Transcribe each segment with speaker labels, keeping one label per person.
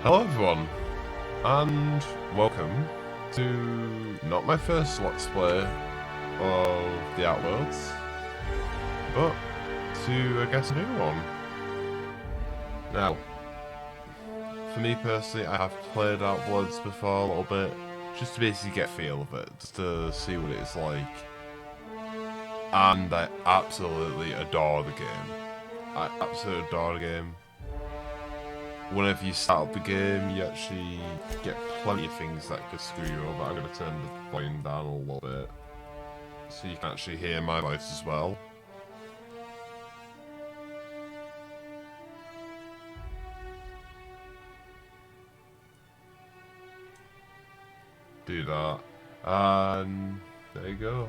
Speaker 1: Hello everyone, and welcome to not my first Let's Play of the Outworlds, but to, I guess, a new one. Now, for me personally, I have played Outworlds before a little bit, just to basically get a feel of it, just to see what it's like. And I absolutely adore the game. I absolutely adore the game. Whenever you start up the game, you actually get plenty of things that could screw you over. I'm going to turn the volume down a little bit so you can actually hear my voice as well. Do that, and there you go.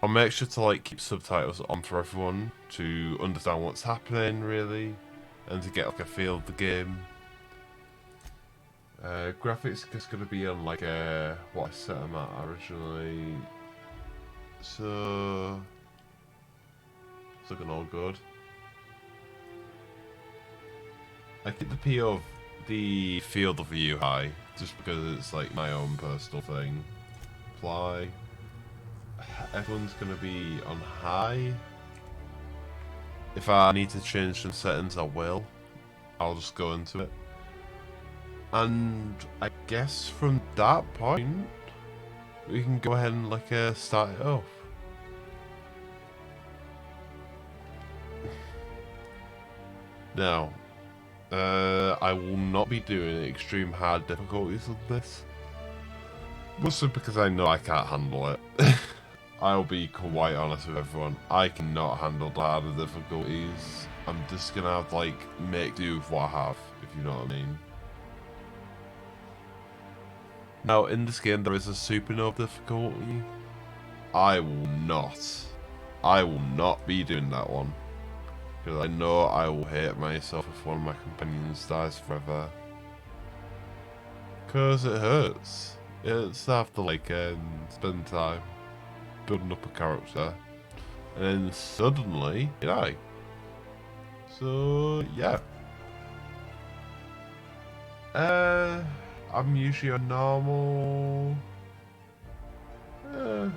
Speaker 1: I'll make sure to keep subtitles on for everyone to understand what's happening, really, and to get a feel of the game. Graphics just going to be on what I set them at originally, so it's looking all good. I keep the field of view high just because it's my own personal thing. Apply. Everyone's going to be on high. If I need to change some settings, I will. I'll just go into it. And I guess from that point, we can go ahead and start it off. Now, I will not be doing extreme hard difficulties on this. Mostly because I know I can't handle it. I'll be quite honest with everyone. I cannot handle the harder difficulties. I'm just gonna have to make do with what I have, if you know what I mean. Now, in this game, there is a supernova difficulty. I will not be doing that one. Because I know I will hate myself if one of my companions dies forever. Because it hurts. It's after spend time building up a character. And then suddenly, you die. So, yeah. I'm usually a normal. I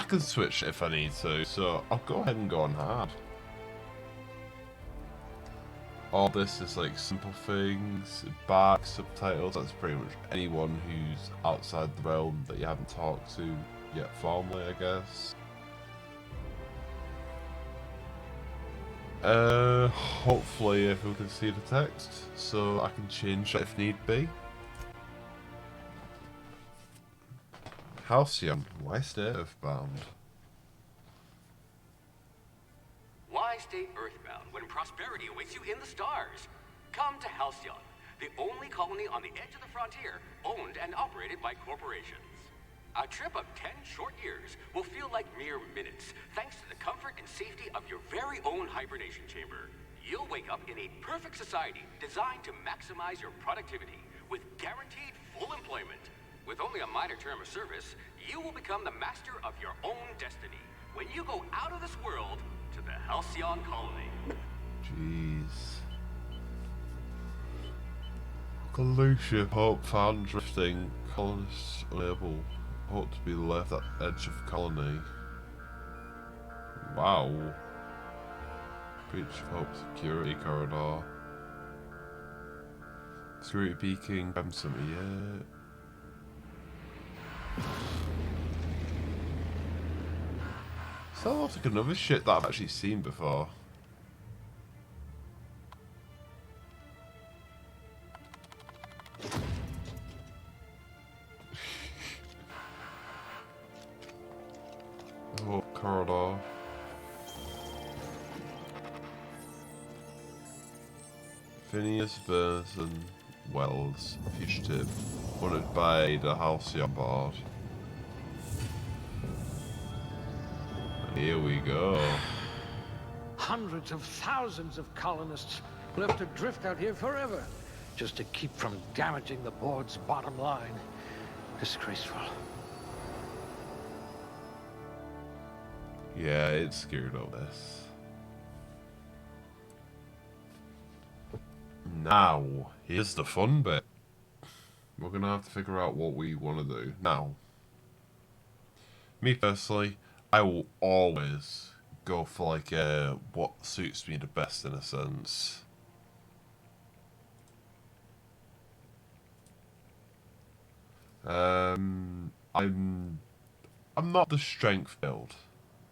Speaker 1: can switch if I need to, so I'll go ahead and go on hard. All this is simple things, back subtitles. That's pretty much anyone who's outside the realm that you haven't talked to yet formally, I guess. Hopefully everyone can see the text, so I can change it if need be. Halcyon, why stay earthbound?
Speaker 2: Why stay earthbound when prosperity awaits you in the stars? Come to Halcyon, the only colony on the edge of the frontier, owned and operated by corporations. A trip of 10 short years will feel like mere minutes, thanks to the comfort and safety of your very own hibernation chamber. You'll wake up in a perfect society designed to maximize your productivity with guaranteed full employment. With only a minor term of service, you will become the master of your own destiny when you go out of this world to the Halcyon colony.
Speaker 1: Jeez. Lucia, hope found drifting, colonists unable. Hope to be left at the edge of colony. Wow. Breach of hope security corridor. Security peaking, Crimson, yeah. Sounds like another shit that I've actually seen before. Oh, corridor. Phineas Burson Wells, fugitive, wanted by the Halcyon board. Here we go.
Speaker 3: Hundreds of thousands of colonists will have to drift out here forever, just to keep from damaging the board's bottom line. Disgraceful.
Speaker 1: Yeah, it's screwed up this. Now, here's the fun bit. We're going to have to figure out what we want to do. Now, me personally, I will always go for like what suits me the best in a sense. I'm not the strength build.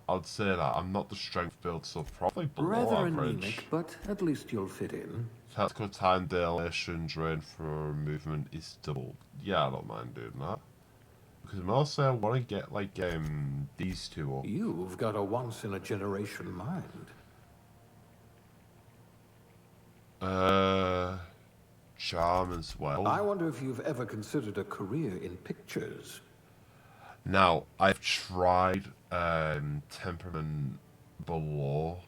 Speaker 1: I'd say that I'm not the strength build, so probably below
Speaker 4: Rather
Speaker 1: average.
Speaker 4: anemic, but at least you'll fit in.
Speaker 1: Tactical time dilation drain for movement is doubled. Yeah, I don't mind doing that. Because mostly I want to get like these two up.
Speaker 4: You've got a once-in-a-generation mind.
Speaker 1: Charm as well.
Speaker 4: I wonder if you've ever considered a career in pictures.
Speaker 1: Now, I've tried temperament below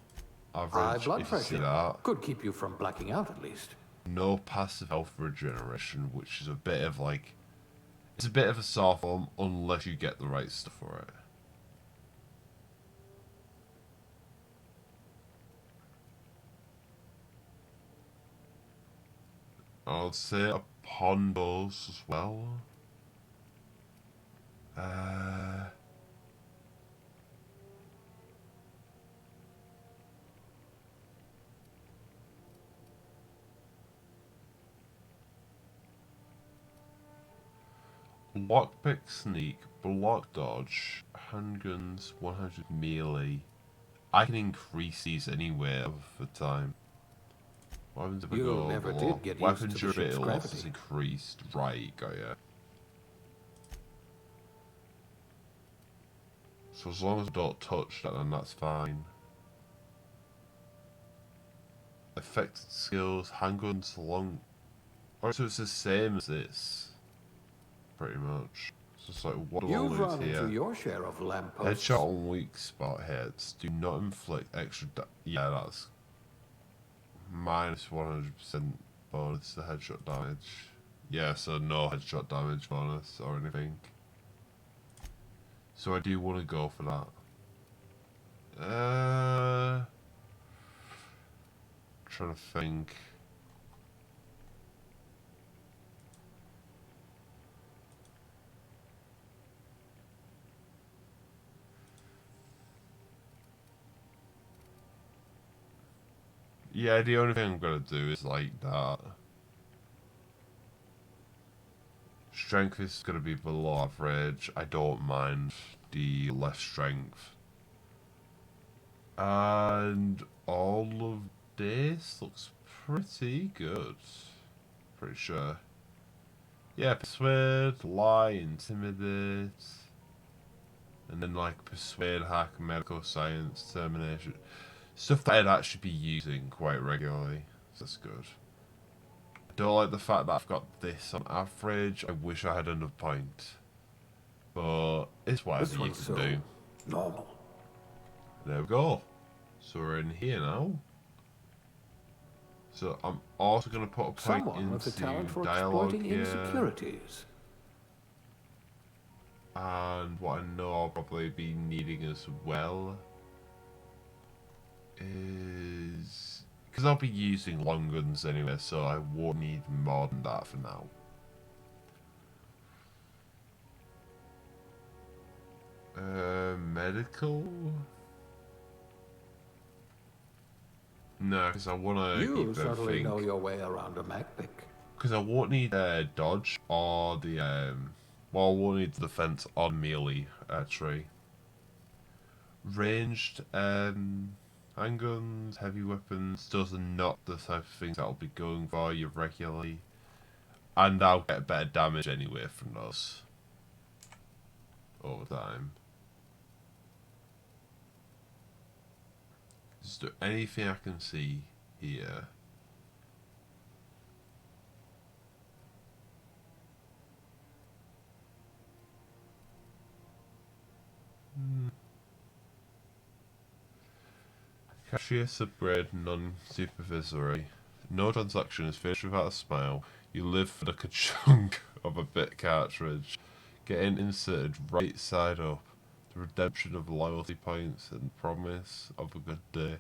Speaker 4: High
Speaker 1: average,
Speaker 4: blood
Speaker 1: if you see
Speaker 4: pressure.
Speaker 1: that.
Speaker 4: Could keep you from blacking out at least.
Speaker 1: No passive health regeneration, which is a bit of like... It's a bit of a soft form unless you get the right stuff for it. I'd say upon those as well. Lockpick sneak, block dodge, handguns, 100 melee. I can increase these anywhere over time. What happens if I
Speaker 4: You
Speaker 1: go
Speaker 4: never
Speaker 1: below?
Speaker 4: did get
Speaker 1: Weapon
Speaker 4: used to the ship's
Speaker 1: durability loss is
Speaker 4: gravity.
Speaker 1: increased. Right, got ya. So as long as I don't touch that, then that's fine. Affected skills, handguns, long... Oh, so it's the same as this. Pretty much. So it's like, what do I
Speaker 4: You've
Speaker 1: lose
Speaker 4: run
Speaker 1: here?
Speaker 4: into your share of lampposts.
Speaker 1: Headshot on weak spot heads. Do not inflict extra yeah, that's... minus 100% bonus to headshot damage. Yeah, so no headshot damage bonus or anything. So I do want to go for that. Trying to think. Yeah, the only thing I'm gonna do is like that. Strength is gonna be below average. I don't mind the less strength. And all of this looks pretty good. Pretty sure. Yeah, persuade, lie, intimidate. And then like persuade, hack, medical science, termination. Stuff that I'd actually be using quite regularly. So that's good. I don't like the fact that I've got this on average. I wish I had enough point. But it's whatever
Speaker 4: This
Speaker 1: you
Speaker 4: one's
Speaker 1: can
Speaker 4: so
Speaker 1: do.
Speaker 4: normal.
Speaker 1: There we go. So we're in here now. So I'm also going to put a point
Speaker 4: Someone with the talent
Speaker 1: into
Speaker 4: for
Speaker 1: dialogue
Speaker 4: exploiting
Speaker 1: here.
Speaker 4: insecurities.
Speaker 1: And what I know I'll probably be needing as well is... Because I'll be using long guns anyway, so I won't need more than that for now. Medical? No, because I want to
Speaker 4: You
Speaker 1: keep
Speaker 4: certainly
Speaker 1: everything.
Speaker 4: know your way around a Mac pick.
Speaker 1: Because I won't need dodge or the well, I won't need the defense on melee actually. Ranged handguns, heavy weapons, those are not the type of things that I'll be going for you regularly. And I'll get better damage anyway from those over time. Is there anything I can see here? Cashier upgrade non-supervisory. No transaction is finished without a smile. You live for the ka-chunk of a bit cartridge. Getting inserted right side up. The redemption of loyalty points and promise of a good day.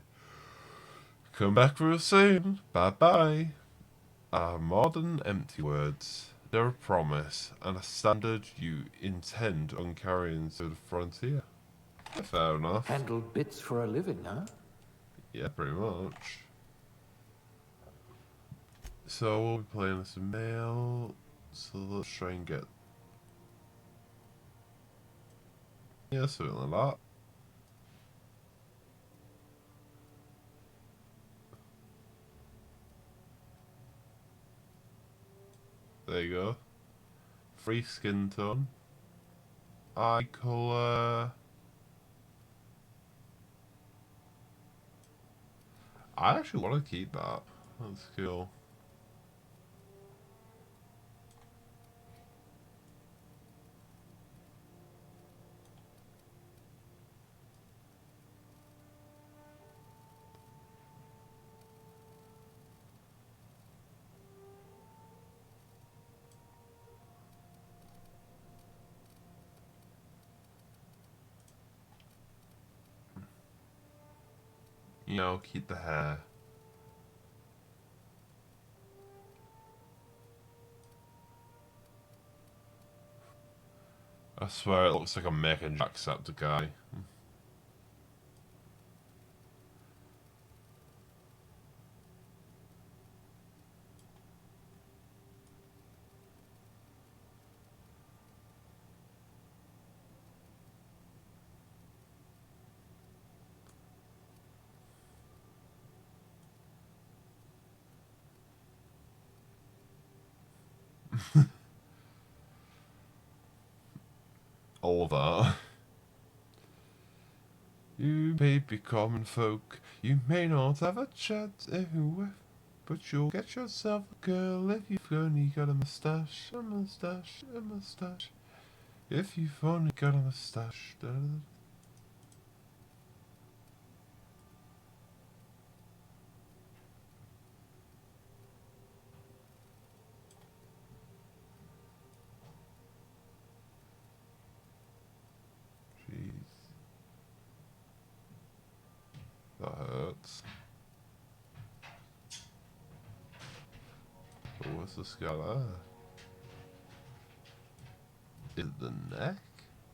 Speaker 1: Come back real soon. Bye bye. are more than empty words. They're a promise and a standard you intend on carrying to the frontier. Yeah, fair enough.
Speaker 4: Handle bits for a living, huh?
Speaker 1: Yeah, pretty much. So we'll be playing this male. So let's try and get... yeah, something like that. There you go. Free skin tone. Eye colour. I actually want to keep that. That's cool. You know, keep the hair. I swear it looks like I'm making Jacksepticeye. All of that. You may be common folk, you may not have a chance, but you'll get yourself a girl if you've only got a moustache, a moustache, a moustache. If you've only got a moustache. Da, da, da. Jeez. That hurts. Oh, what's the scar there? Is it the neck?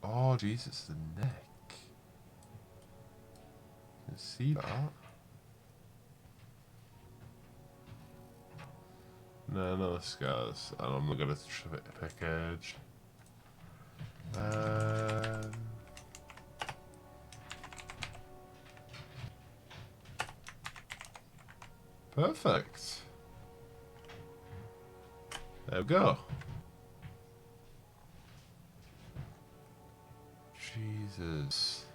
Speaker 1: Oh, jeez, it's the neck. You can see that. No scars. And I'm not gonna pick edge. Perfect. There we go. Jesus.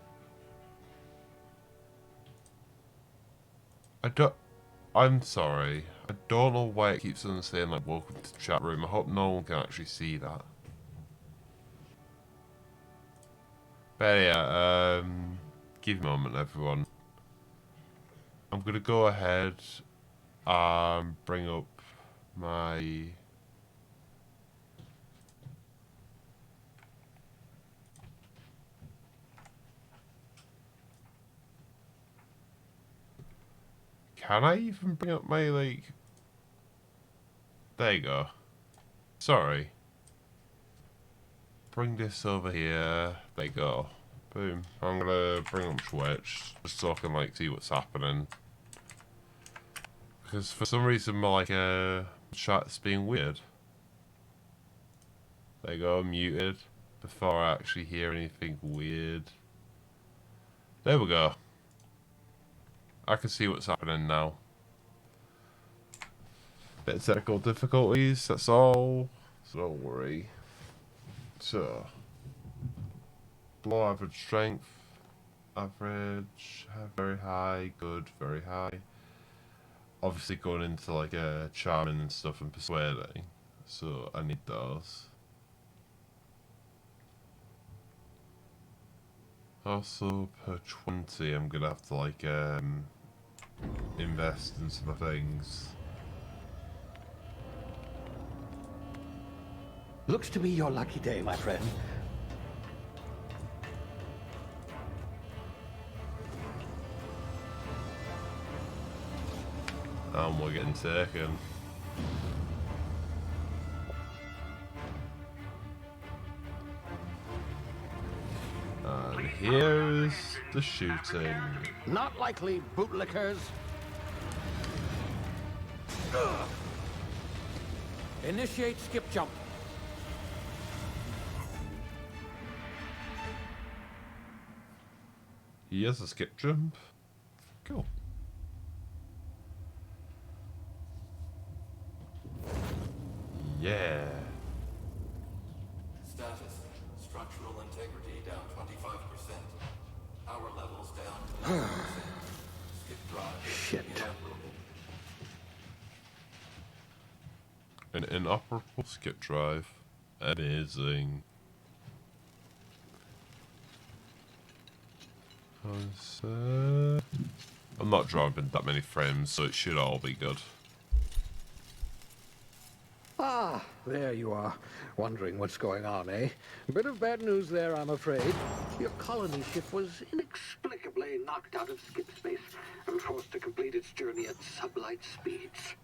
Speaker 1: I'm sorry. I don't know why it keeps on saying like welcome to the chat room. I hope no one can actually see that. But yeah, give me a moment everyone. I'm gonna go ahead and bring up my Can I even bring up my, like... There you go. Sorry. Bring this over here. There you go. Boom. I'm gonna bring up Twitch, just so I can, like, see what's happening. Because for some reason, my, like, chat's being weird. There you go, muted. Before I actually hear anything weird. There we go. I can see what's happening now. Bit of technical difficulties, that's all. So don't worry. So, low average strength, average, very high, good, very high. Obviously going into like charming and stuff and persuading, so I need those. Also per 20 I'm gonna have to like invest in some things.
Speaker 3: Looks to be your lucky day, my friend.
Speaker 1: And we're getting taken. And here's the shooting.
Speaker 3: Not likely, bootlickers. Initiate skip jump.
Speaker 1: He has a skip jump. Cool. Yeah.
Speaker 5: Status. Structural integrity down 25%. Power levels down 11%. Skip drive.
Speaker 3: Shit.
Speaker 1: An inoperable skip drive. Amazing. I'm not driving that many frames, so it should all be good.
Speaker 3: Ah, there you are. Wondering what's going on, eh? A bit of bad news there, I'm afraid. Your colony ship was inexplicably knocked out of skip space and forced to complete its journey at sublight speeds.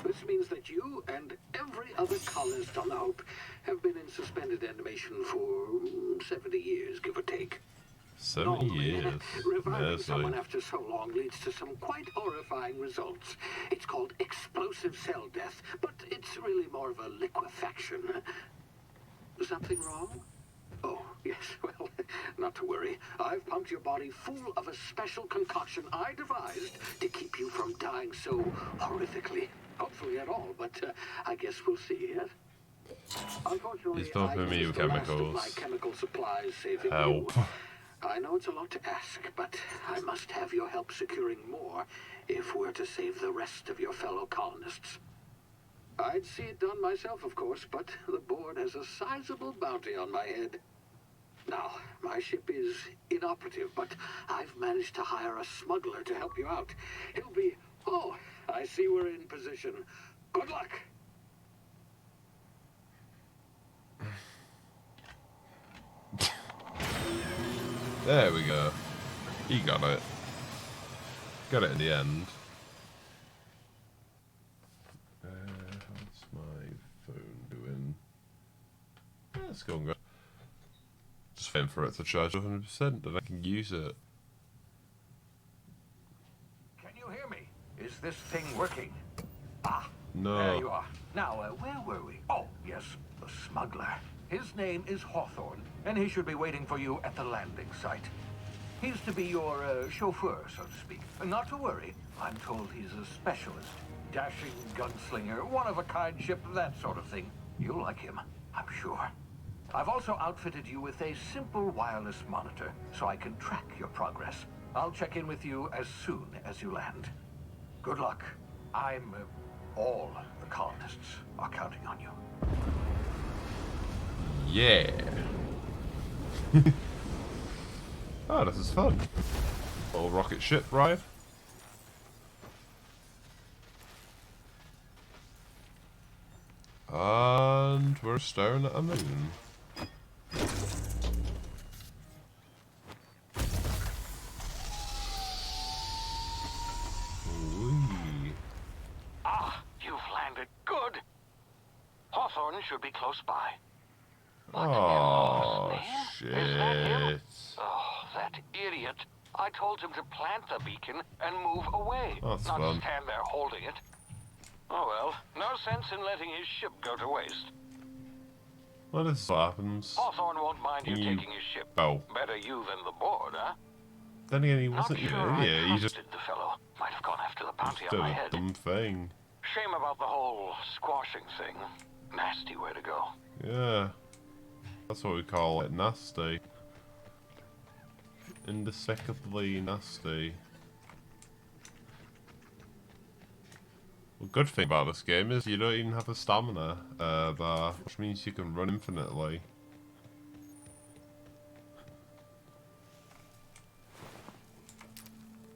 Speaker 3: This means that you and every other colonist on the Hope have been in suspended animation for 70 years, give or take.
Speaker 1: 70 years.
Speaker 3: Reviving someone
Speaker 1: Amazing.
Speaker 3: after so long leads to some quite horrifying results. It's called explosive cell death, but it's really more of a liquefaction. Something wrong? Oh, yes, well, not to worry. I've pumped your body full of a special concoction I devised to keep you from dying so horrifically. Hopefully at all, but I guess we'll see, yes? Unfortunately,
Speaker 1: He's pumping me with
Speaker 3: the last of
Speaker 1: chemicals.
Speaker 3: my chemical supplies saving
Speaker 1: Help.
Speaker 3: you. I know it's a lot to ask, but I must have your help securing more if we're to save the rest of your fellow colonists. I'd see it done myself, of course, but the board has a sizable bounty on my head. Now, my ship is inoperative, but I've managed to hire a smuggler to help you out. He'll be... Oh, I see we're in position. Good luck!
Speaker 1: There we go. He got it. Got it in the end. How's my phone doing? Yeah, it's going good. Just waiting for it to charge 100%, then I can use it.
Speaker 3: Can you hear me? Is this thing working? Ah,
Speaker 1: No.
Speaker 3: there you are. Now, where were we? Oh, yes, the smuggler. His name is Hawthorne, and he should be waiting for you at the landing site. He's to be your chauffeur, so to speak. Not to worry, I'm told he's a specialist. Dashing gunslinger, one-of-a-kind ship, that sort of thing. You'll like him, I'm sure. I've also outfitted you with a simple wireless monitor, so I can track your progress. I'll check in with you as soon as you land. Good luck. All the colonists are counting on you.
Speaker 1: Yeah. Oh, this is fun. Little rocket ship ride. And we're staring at a moon. Whee.
Speaker 6: Ah, you've landed. Good. Hawthorne should be close by.
Speaker 1: Oh,
Speaker 6: Is that him?
Speaker 1: shit.
Speaker 6: Oh, that idiot. I told him to plant the beacon and move away,
Speaker 1: That's
Speaker 6: not
Speaker 1: fun.
Speaker 6: stand there holding it. Oh well, no sense in letting his ship go to waste.
Speaker 1: Well, this is what happens.
Speaker 6: Hawthorne won't mind you
Speaker 1: You-
Speaker 6: taking his ship.
Speaker 1: Oh.
Speaker 6: Better you than the board, huh?
Speaker 1: Then again, he
Speaker 6: Not
Speaker 1: wasn't
Speaker 6: sure
Speaker 1: an idiot.
Speaker 6: I
Speaker 1: He just
Speaker 6: trusted the fellow. Might have gone after the bounty
Speaker 1: did
Speaker 6: on my
Speaker 1: a
Speaker 6: head.
Speaker 1: dumb thing.
Speaker 6: Shame about the whole squashing thing. Nasty way to go.
Speaker 1: Yeah. That's what we call it, nasty. Indescribably nasty. Well, good thing about this game is you don't even have a stamina bar, which means you can run infinitely.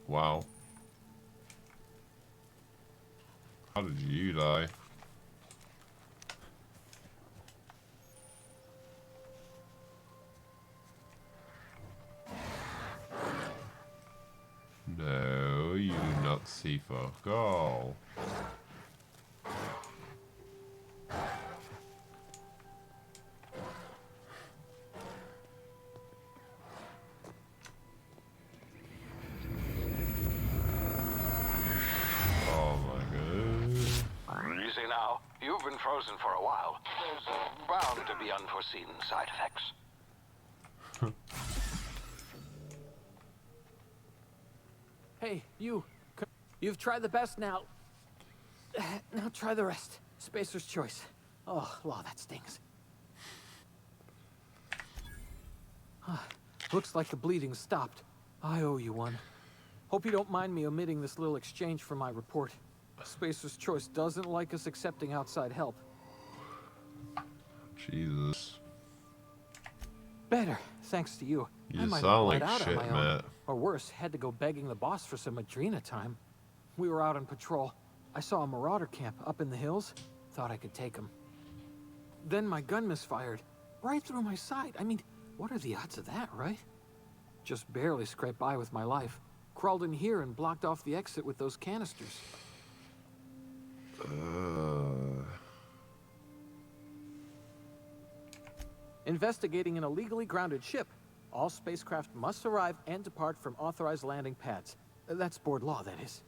Speaker 1: Wow. How did you die? No, you do not see fuck all.
Speaker 6: frozen for a while, there's bound to be unforeseen side effects.
Speaker 7: Hey, you. You've tried the best now. Now try the rest. Spacer's choice. Oh, law, that stings. Looks like the bleeding stopped. I owe you one. Hope you don't mind me omitting this little exchange from my report. Spacer's choice doesn't like us accepting outside help.
Speaker 1: Jesus.
Speaker 7: Better, thanks to you. I
Speaker 1: You
Speaker 7: might have
Speaker 1: sound
Speaker 7: bled
Speaker 1: like
Speaker 7: out
Speaker 1: shit,
Speaker 7: on my own.
Speaker 1: mate.
Speaker 7: Or worse, had to go begging the boss for some Adrena time. We were out on patrol. I saw a marauder camp up in the hills. Thought I could take him. Then my gun misfired. Right through my side. I mean, what are the odds of that, right? Just barely scraped by with my life. Crawled in here and blocked off the exit with those canisters. Investigating an illegally grounded ship. All spacecraft must arrive and depart from authorized landing pads. That's board law, that is.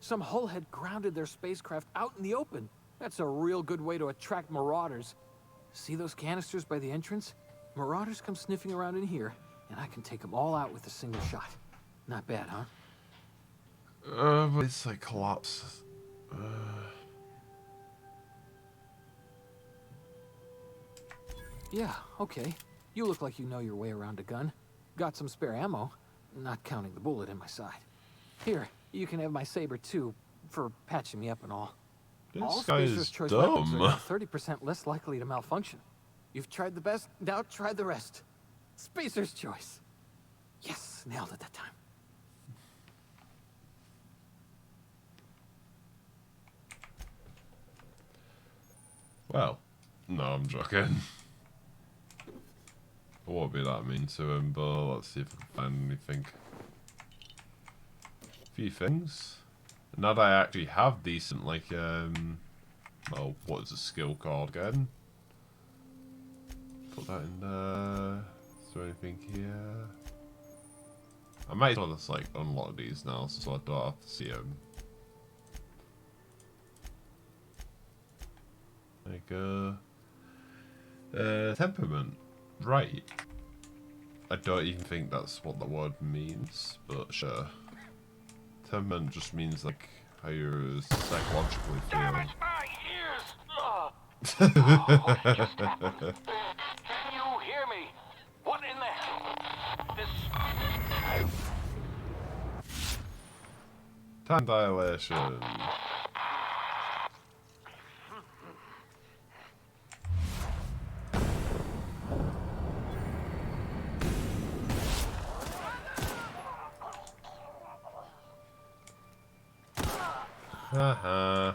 Speaker 7: Some hullhead grounded their spacecraft out in the open. That's a real good way to attract marauders. See those canisters by the entrance? Marauders come sniffing around in here, and I can take them all out with a single shot. Not bad, huh?
Speaker 1: But it's like collapse.
Speaker 7: Yeah, okay. You look like you know your way around a gun. Got some spare ammo, not counting the bullet in my side. Here, you can have my saber too, for patching me up and all. All
Speaker 1: This guy
Speaker 7: Spacer's
Speaker 1: is
Speaker 7: choice weapons are
Speaker 1: dumb.
Speaker 7: now 30% less likely to malfunction. You've tried the best, now try the rest. Spacer's choice. Yes, nailed it that time.
Speaker 1: Well, no, I'm joking. I won't be that mean to him, but let's see if I can find anything. Few things. Now that I actually have decent, like, well, what is the skill called again? Put that in there. Is there anything here? I might as well just, like, unlock these now so I don't have to see them. Like, temperament. Right. I don't even think that's what the word means, but sure. Temperament just means, like, how you're psychologically
Speaker 6: Damn
Speaker 1: feeling.
Speaker 6: it, my ears! Oh, what just happened? Can you hear me? What in the hell? This...
Speaker 1: Time dilation. Haha.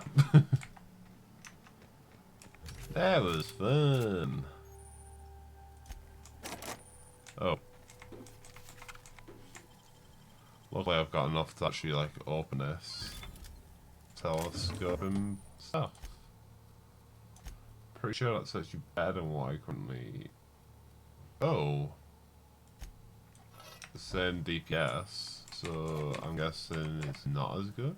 Speaker 1: That was fun. Oh. Luckily I've got enough to actually like open this telescope and stuff. Pretty sure that's actually better than what I currently... Oh. The same DPS, so I'm guessing it's not as good.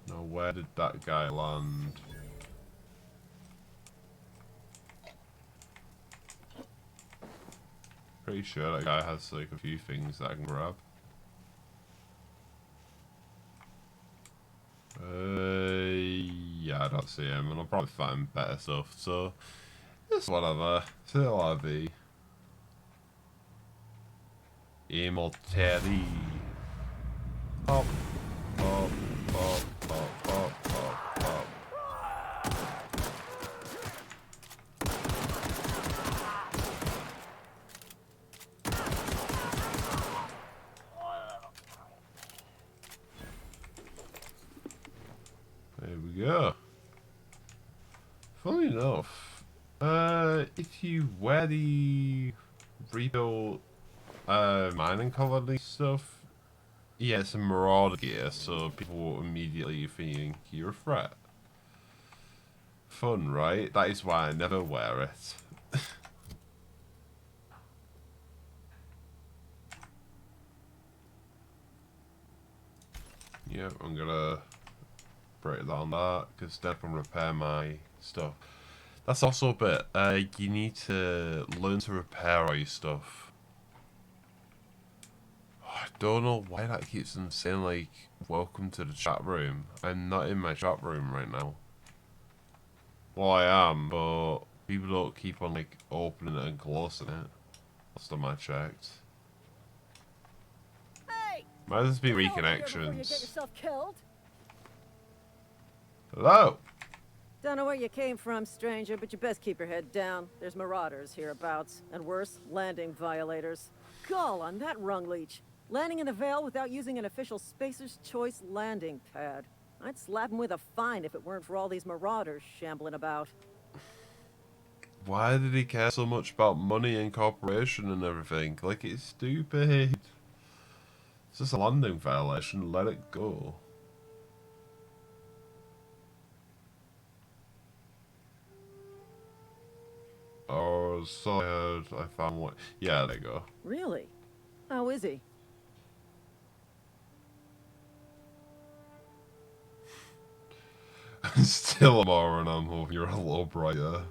Speaker 1: Now where did that guy land? Pretty sure that guy has like a few things that I can grab. Yeah, I don't see him, and I'll probably find better stuff, so it's whatever. Still RV. Immortality. Pop, pop, pop, pop, pop, pop, pop. There we go. Funny enough, if you wear the rebuilt mining colony stuff, yeah, it's a marauder gear, so people will immediately think you're a threat. Fun, right? That is why I never wear it. Yep, I'm gonna break down that, because then I can repair my stuff. That's also a bit, you need to learn to repair all your stuff. I don't know why that keeps them saying, like, welcome to the chat room. I'm not in my chat room right now. Well, I am, but people don't keep on, like, opening it and closing it. Last time I checked.
Speaker 8: Hey!
Speaker 1: Might just be
Speaker 8: Get over here before you get
Speaker 1: reconnections.
Speaker 8: yourself killed.
Speaker 1: Hello!
Speaker 8: Don't know where you came from, stranger, but you best keep your head down. There's marauders hereabouts, and worse, landing violators. Gall on that rung leech. Landing in the Vale without using an official Spacer's Choice landing pad. I'd slap him with a fine if it weren't for all these marauders shambling about.
Speaker 1: Why did he care so much about money and corporation and everything? Like, it's stupid. It's just a landing violation, let it go. Oh, so I heard I found one. Yeah, there you go.
Speaker 8: Really? How is he?
Speaker 1: Still a moron, I'm hoping you're a little brighter.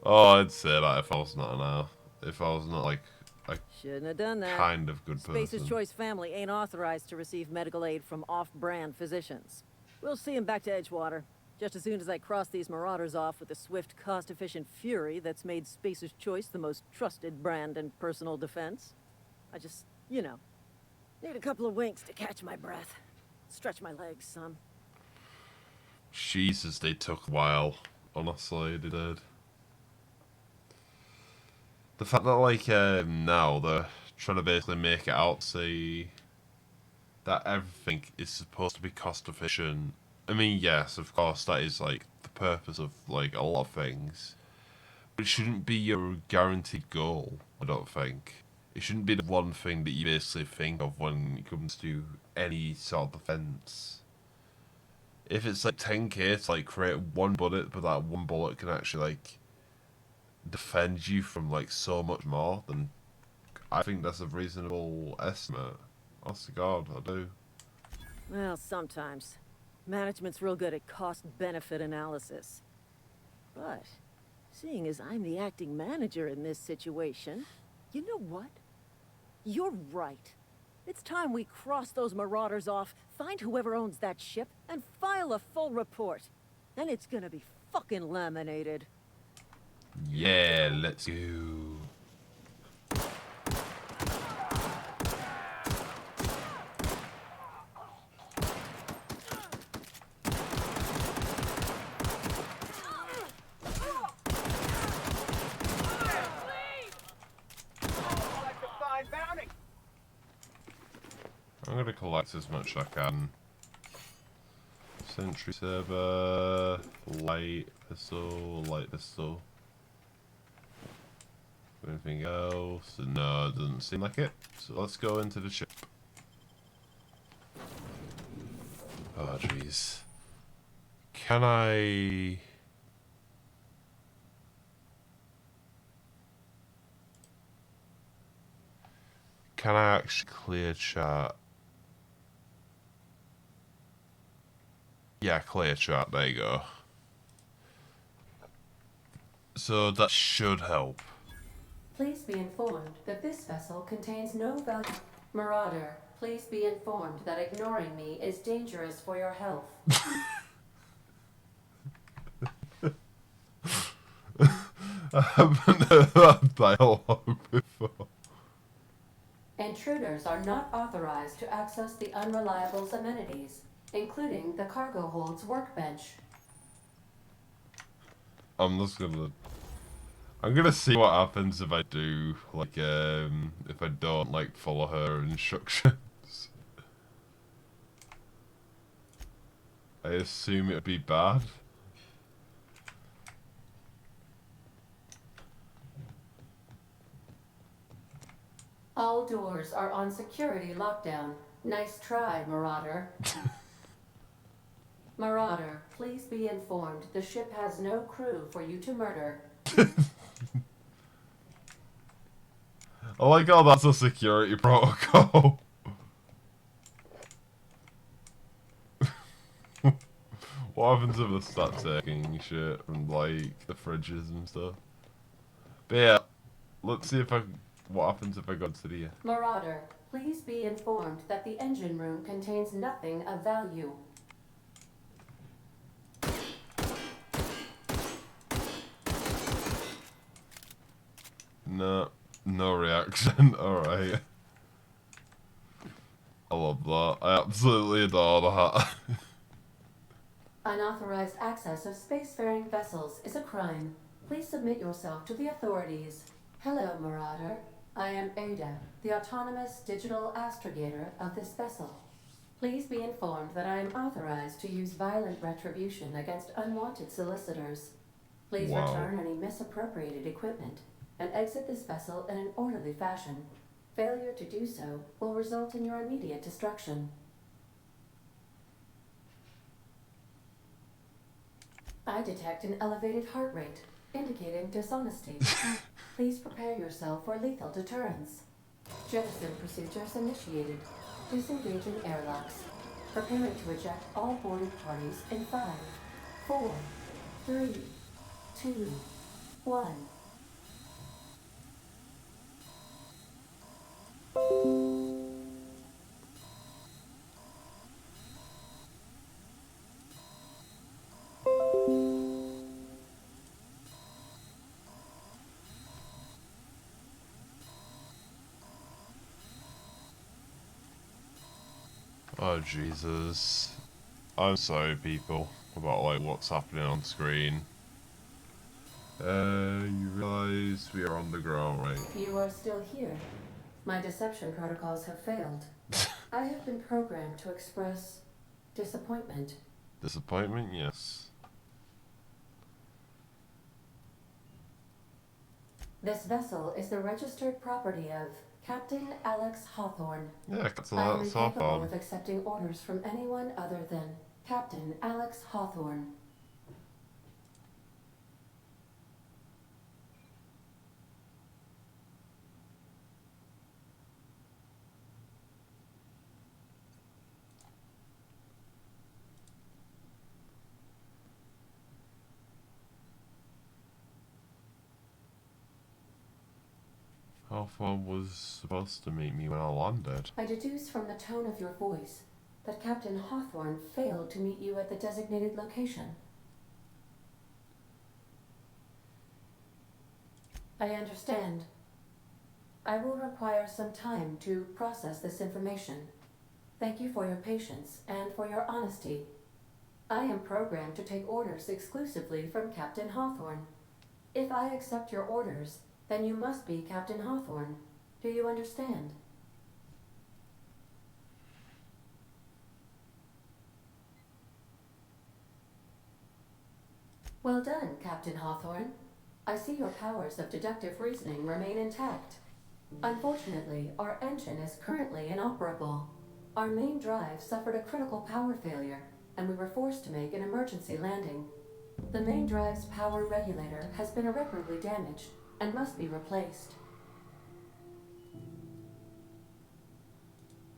Speaker 1: Oh, I'd say that if I was not now. If I was not, like, a
Speaker 8: Shouldn't have done that.
Speaker 1: kind of good
Speaker 8: Spacer's
Speaker 1: person.
Speaker 8: Choice family ain't authorized to receive medical aid from off-brand physicians. We'll see him back to Edgewater, just as soon as I cross these marauders off with the swift, cost-efficient fury that's made Spacer's Choice the most trusted brand in personal defense. I just, you know, need a couple of winks to catch my breath. Stretch my legs some.
Speaker 1: Jesus, they took a while. Honestly, they did. The fact that, like, now they're trying to basically make it out, say that everything is supposed to be cost efficient. I mean, yes, of course, that is, like, the purpose of, like, a lot of things. But it shouldn't be your guaranteed goal, I don't think. It shouldn't be the one thing that you basically think of when it comes to any sort of defense. If it's, like, 10k to, like, create one bullet, but that one bullet can actually, like, defend you from, like, so much more, then I think that's a reasonable estimate. Honest to God, I do.
Speaker 8: Well, sometimes. Management's real good at cost-benefit analysis. But, seeing as I'm the acting manager in this situation, you know what? You're right. It's time we cross those marauders off, find whoever owns that ship, and file a full report. Then it's gonna be fucking laminated.
Speaker 1: Yeah, let's go. I'm gonna collect as much as I can. Sentry saber, light pistol. Anything else? No, it doesn't seem like it. So let's go into the ship. Oh jeez. Can I... Can I actually clear chat? Yeah, clear chat, there you go. So that should help.
Speaker 9: Please be informed that this vessel contains no value. Marauder, please be informed that ignoring me is dangerous for your health.
Speaker 1: I haven't heard that dialogue before.
Speaker 9: Intruders are not authorized to access the Unreliable's amenities, including the cargo hold's workbench.
Speaker 1: I'm gonna see what happens if I do, like, if I don't, like, follow her instructions. I assume it would be bad.
Speaker 9: All doors are on security lockdown. Nice try, Marauder. Marauder, please be informed the ship has no crew for you to murder.
Speaker 1: I like how that's a security protocol. What happens if I start taking shit from like the fridges and stuff? But yeah, let's see if what happens if I go to the
Speaker 9: Marauder, please be informed that the engine room contains nothing of value.
Speaker 1: No, no reaction. Alright. I love that. I absolutely adore that.
Speaker 9: Unauthorized access of spacefaring vessels is a crime. Please submit yourself to the authorities. Hello, Marauder. I am Ada, the autonomous digital astrogator of this vessel. Please be informed that I am authorized to use violent retribution against unwanted solicitors. Please
Speaker 1: Wow.
Speaker 9: return any misappropriated equipment and exit this vessel in an orderly fashion. Failure to do so will result in your immediate destruction. I detect an elevated heart rate, indicating dishonesty. Please prepare yourself for lethal deterrence. Jettison procedures initiated. Disengaging airlocks. Preparing to eject all boarding parties in 5, 4, 3, 2, 1.
Speaker 1: Oh Jesus. I'm sorry people about like what's happening on screen. You realise we are on the ground, right?
Speaker 9: You are still here. My deception protocols have failed. I have been programmed to express disappointment.
Speaker 1: Disappointment, yes.
Speaker 9: This vessel is the registered property of Captain Alex Hawthorne.
Speaker 1: Yeah, that's a
Speaker 9: I am
Speaker 1: lot
Speaker 9: incapable
Speaker 1: of
Speaker 9: of accepting orders from anyone other than Captain Alex Hawthorne.
Speaker 1: Hawthorne was supposed to meet me when I landed.
Speaker 9: I deduce from the tone of your voice that Captain Hawthorne failed to meet you at the designated location. I understand. I will require some time to process this information. Thank you for your patience and for your honesty. I am programmed to take orders exclusively from Captain Hawthorne. If I accept your orders, then you must be Captain Hawthorne. Do you understand? Well done, Captain Hawthorne. I see your powers of deductive reasoning remain intact. Unfortunately, our engine is currently inoperable. Our main drive suffered a critical power failure, and we were forced to make an emergency landing. The main drive's power regulator has been irreparably damaged and must be replaced.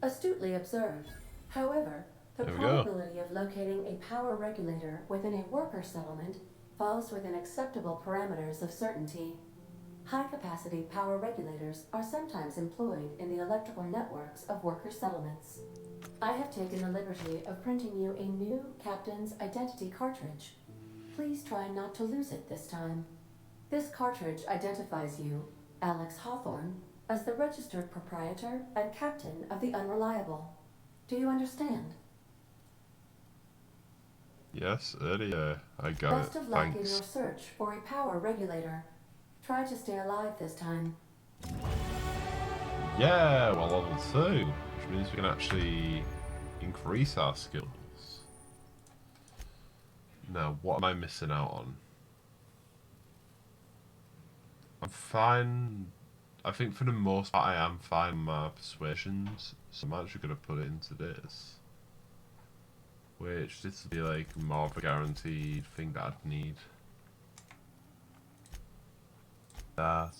Speaker 9: Astutely observed. However, the
Speaker 1: There we go.
Speaker 9: probability of locating a power regulator within a worker settlement falls within acceptable parameters of certainty. High-capacity power regulators are sometimes employed in the electrical networks of worker settlements. I have taken the liberty of printing you a new Captain's Identity cartridge. Please try not to lose it this time. This cartridge identifies you, Alex Hawthorne, as the registered proprietor and captain of the Unreliable. Do you understand?
Speaker 1: Yes, earlier. I got
Speaker 9: Best
Speaker 1: it.
Speaker 9: of luck in
Speaker 1: Thanks.
Speaker 9: your search for a power regulator. Try to stay alive this time.
Speaker 1: Yeah, well, level 2, which means we can actually increase our skills. Now, what am I missing out on? I'm fine. I think for the most part I am fine with my persuasions, so I'm actually going to put it into this. Which, this would be like more of a guaranteed thing that I'd need. That.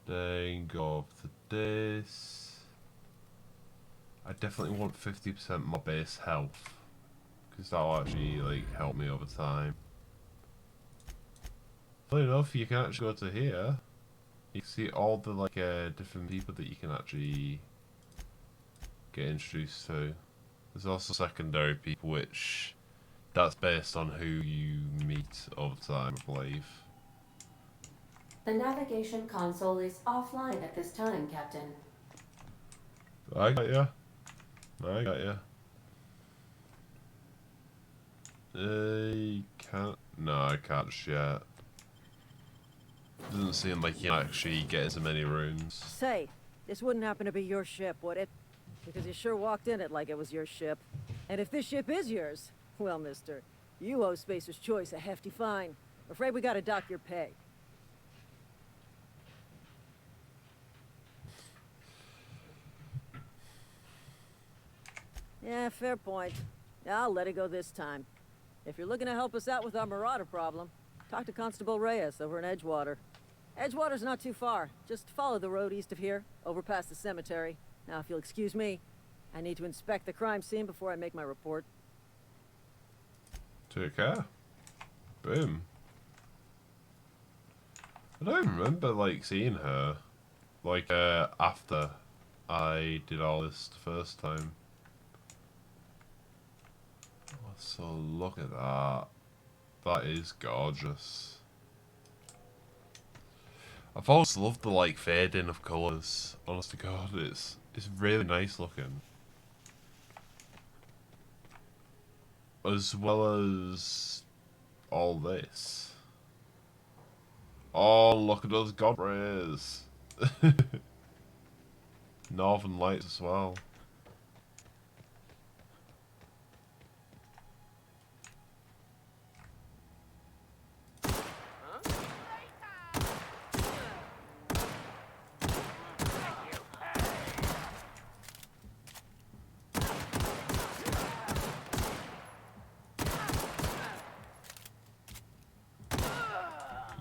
Speaker 1: Then go up to this. I definitely want 50% more base health. because that'll actually like help me over time. Funny enough, you can actually go to here. You can see all the like different people that you can actually get introduced to. There's also secondary people, which that's based on who you meet over time, I believe.
Speaker 9: The navigation console is offline at this time, Captain.
Speaker 1: I got ya. I got ya. Can't. No, I can't just yet. Doesn't seem like you can actually get into many rooms.
Speaker 8: Say, this wouldn't happen to be your ship, would it? Because you sure walked in it like it was your ship. And if this ship is yours, well, mister, you owe Spacer's Choice a hefty fine. Afraid we gotta dock your pay. Yeah, fair point. I'll let it go this time. If you're looking to help us out with our marauder problem, talk to Constable Reyes over in Edgewater. Edgewater's not too far. Just follow the road east of here, over past the cemetery. Now, if you'll excuse me, I need to inspect the crime scene before I make my report.
Speaker 1: Take care. Boom. I don't remember, like, seeing her, like, after I did all this the first time. Oh, so look at that. That is gorgeous. I've always loved the, like, fading of colours. Honest to God, it's really nice looking. As well as all this. Oh, look at those god rays. Northern Lights as well.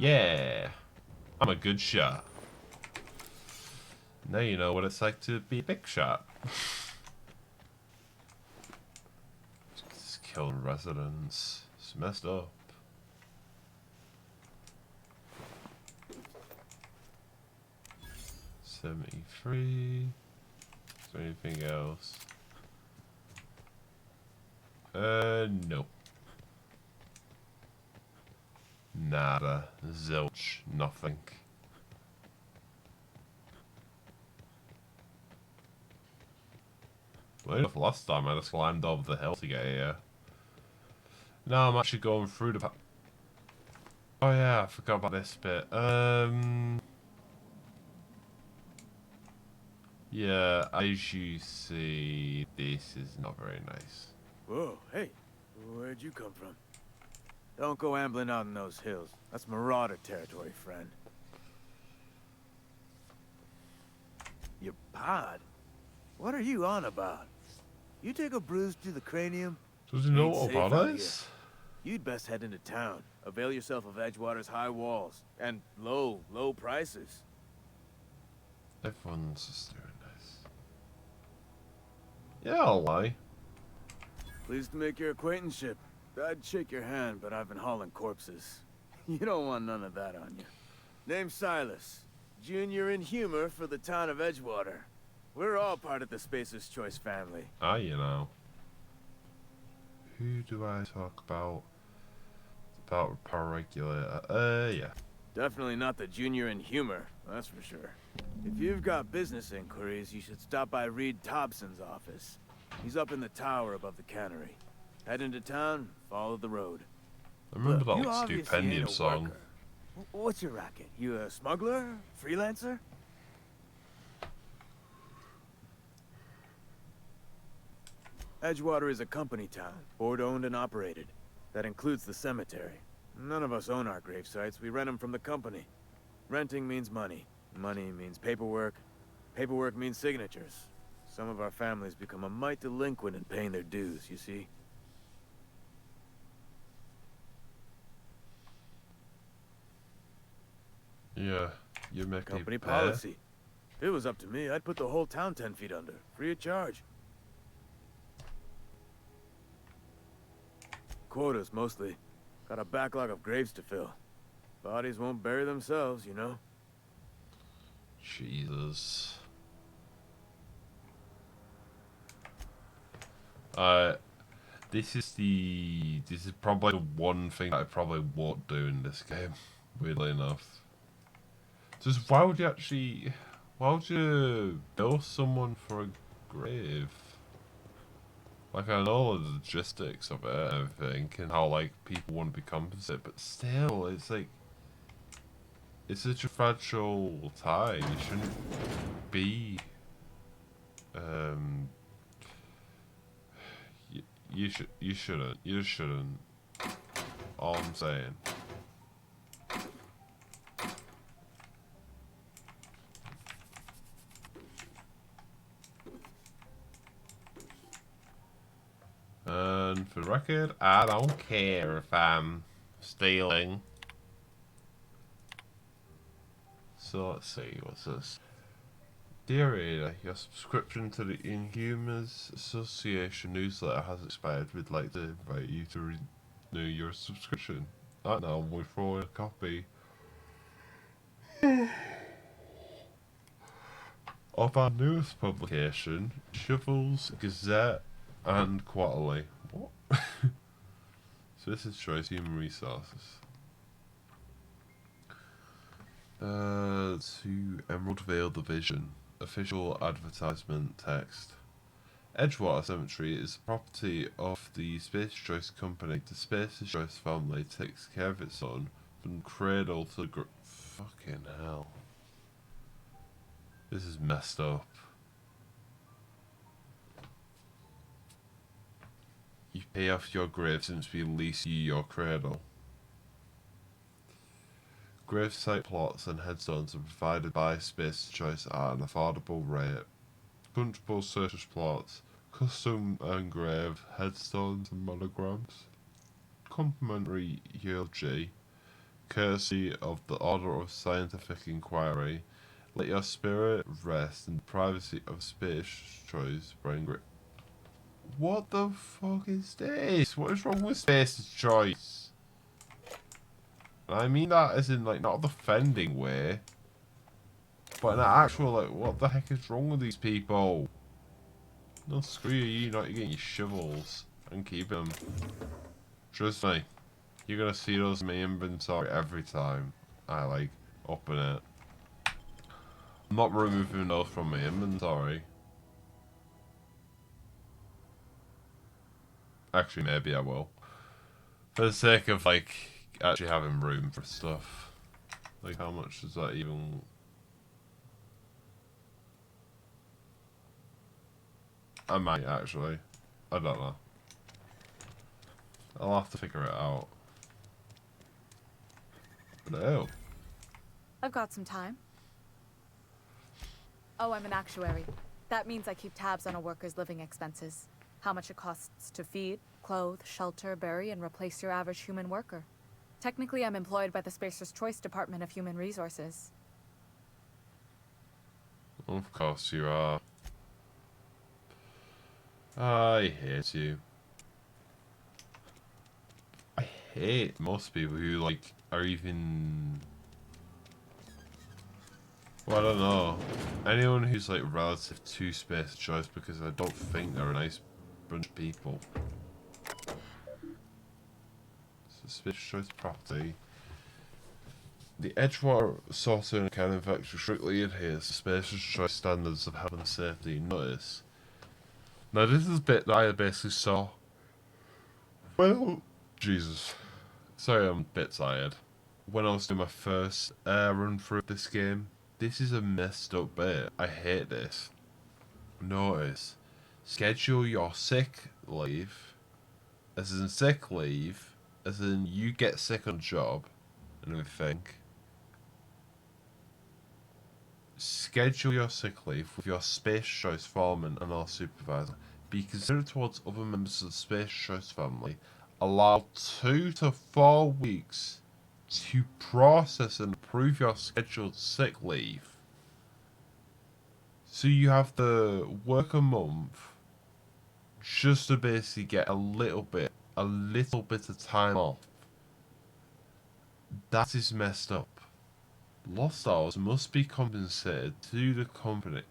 Speaker 1: Yeah, I'm a good shot. Now you know what it's like to be a big shot. Just killing residents. It's messed up. $73. Is there anything else? Nope. Nada. Zilch. Nothing. Well, enough last time I just climbed over the hill to get here. Now I'm actually going through the oh yeah, I forgot about this bit. Yeah, as you see, this is not very nice.
Speaker 10: Whoa, hey, where'd you come from? Don't go ambling out in those hills. That's marauder territory, friend. Your pod? What are you on about? You take a bruise to the cranium?
Speaker 1: Does he know
Speaker 10: ain't
Speaker 1: what
Speaker 10: safe
Speaker 1: about
Speaker 10: out
Speaker 1: is?
Speaker 10: here. You'd best head into town. Avail yourself of Edgewater's high walls. And low prices.
Speaker 1: Everyone's just doing this. Yeah, I'll lie.
Speaker 10: Pleased to make your acquaintanceship. I'd shake your hand, but I've been hauling corpses. You don't want none of that on you. Name's Silas. Junior in humor for the town of Edgewater. We're all part of the Spacer's Choice family.
Speaker 1: Ah, you know. Who do I talk about? About power regulator. Yeah.
Speaker 10: Definitely not the junior in humor, that's for sure. If you've got business inquiries, you should stop by Reed Thompson's office. He's up in the tower above the cannery. Head into town, follow the road.
Speaker 1: I remember
Speaker 10: Look,
Speaker 1: that
Speaker 10: you
Speaker 1: like,
Speaker 10: obviously ain't
Speaker 1: Stupendium
Speaker 10: a
Speaker 1: song.
Speaker 10: worker. What's your racket? You a smuggler? Freelancer? Edgewater is a company town, board-owned and operated. That includes the cemetery. None of us own our grave sites, we rent them from the company. Renting means money. Money means paperwork. Paperwork means signatures. Some of our families become a mite delinquent in paying their dues, you see?
Speaker 1: Yeah, you make
Speaker 10: Company
Speaker 1: me pay.
Speaker 10: policy. If it was up to me, I'd put the whole town 10 feet under, free of charge. Quotas, mostly. Got a backlog of graves to fill. Bodies won't bury themselves, you know?
Speaker 1: Jesus. This is probably the one thing that I probably won't do in this game, weirdly enough. Just why would you bill someone for a grave? Like, I know the logistics of it and everything, and how, like, people want to be compensated, but still, it's like, it's such a fragile time. You shouldn't be, you shouldn't. You just shouldn't. All I'm saying. And for the record, I don't care if I'm stealing. So let's see, what's this? Dear Ada, your subscription to the Inhumans Association newsletter has expired. We'd like to invite you to renew your subscription. Right now, we throw in a copy of our newest publication, Shovels, Gazette, and Quarterly. What? So this is Choice Human Resources. To Emerald Vale Division. Official advertisement text. Edgewater Cemetery is the property of the Space Choice Company. The Space Choice family takes care of its own from cradle to fucking hell. This is messed up. You pay off your grave since we lease you your cradle. Gravesite plots and headstones are provided by Space Choice at an affordable rate. Punchable surface plots, custom engraved headstones and monograms. Complimentary eulogy, courtesy of the Order of Scientific Inquiry. Let your spirit rest in the privacy of Space Choice Brain Grip. What the fuck is this? What is wrong with Space Choice? I mean that as in, like, not a defending way, but in an actual, like, what the heck is wrong with these people? No, screw you, not getting your shovels and keep them. Trust me, you're gonna see those in my inventory every time I, like, open it. I'm not removing those from my inventory. Actually, maybe I will. For the sake of, like, actually having room for stuff. Like, how much does that even... I might, actually. I don't know. I'll have to figure it out. But oh.
Speaker 11: I've got some time. Oh, I'm an actuary. That means I keep tabs on a worker's living expenses. How much it costs to feed, clothe, shelter, bury, and replace your average human worker. Technically, I'm employed by the Spacer's Choice Department of Human Resources.
Speaker 1: Of course you are. I hate you. I hate most people who, like, are even... Well, I don't know. Anyone who's, like, relative to Space Choice, because I don't think they're a nice bunch of people. Space Choice property. The Edgewater Sorting and Accounting Factory strictly adheres to Space Choice standards of health and safety. Notice. Now this is a bit that I basically saw. Well, Jesus. Sorry, I'm a bit tired. When I was doing my first run through this game, this is a messed up bit. I hate this. Notice. Schedule your sick leave, as in sick leave, as in you get sick on job and everything. Schedule your sick leave with your Space Choice foreman and or supervisor. Be considered towards other members of the Space Choice family. Allow 2 to 4 weeks to process and approve your scheduled sick leave. So you have to work a month just to basically get a little bit a little bit of time off. That is messed up. Lost hours must be compensated to the company.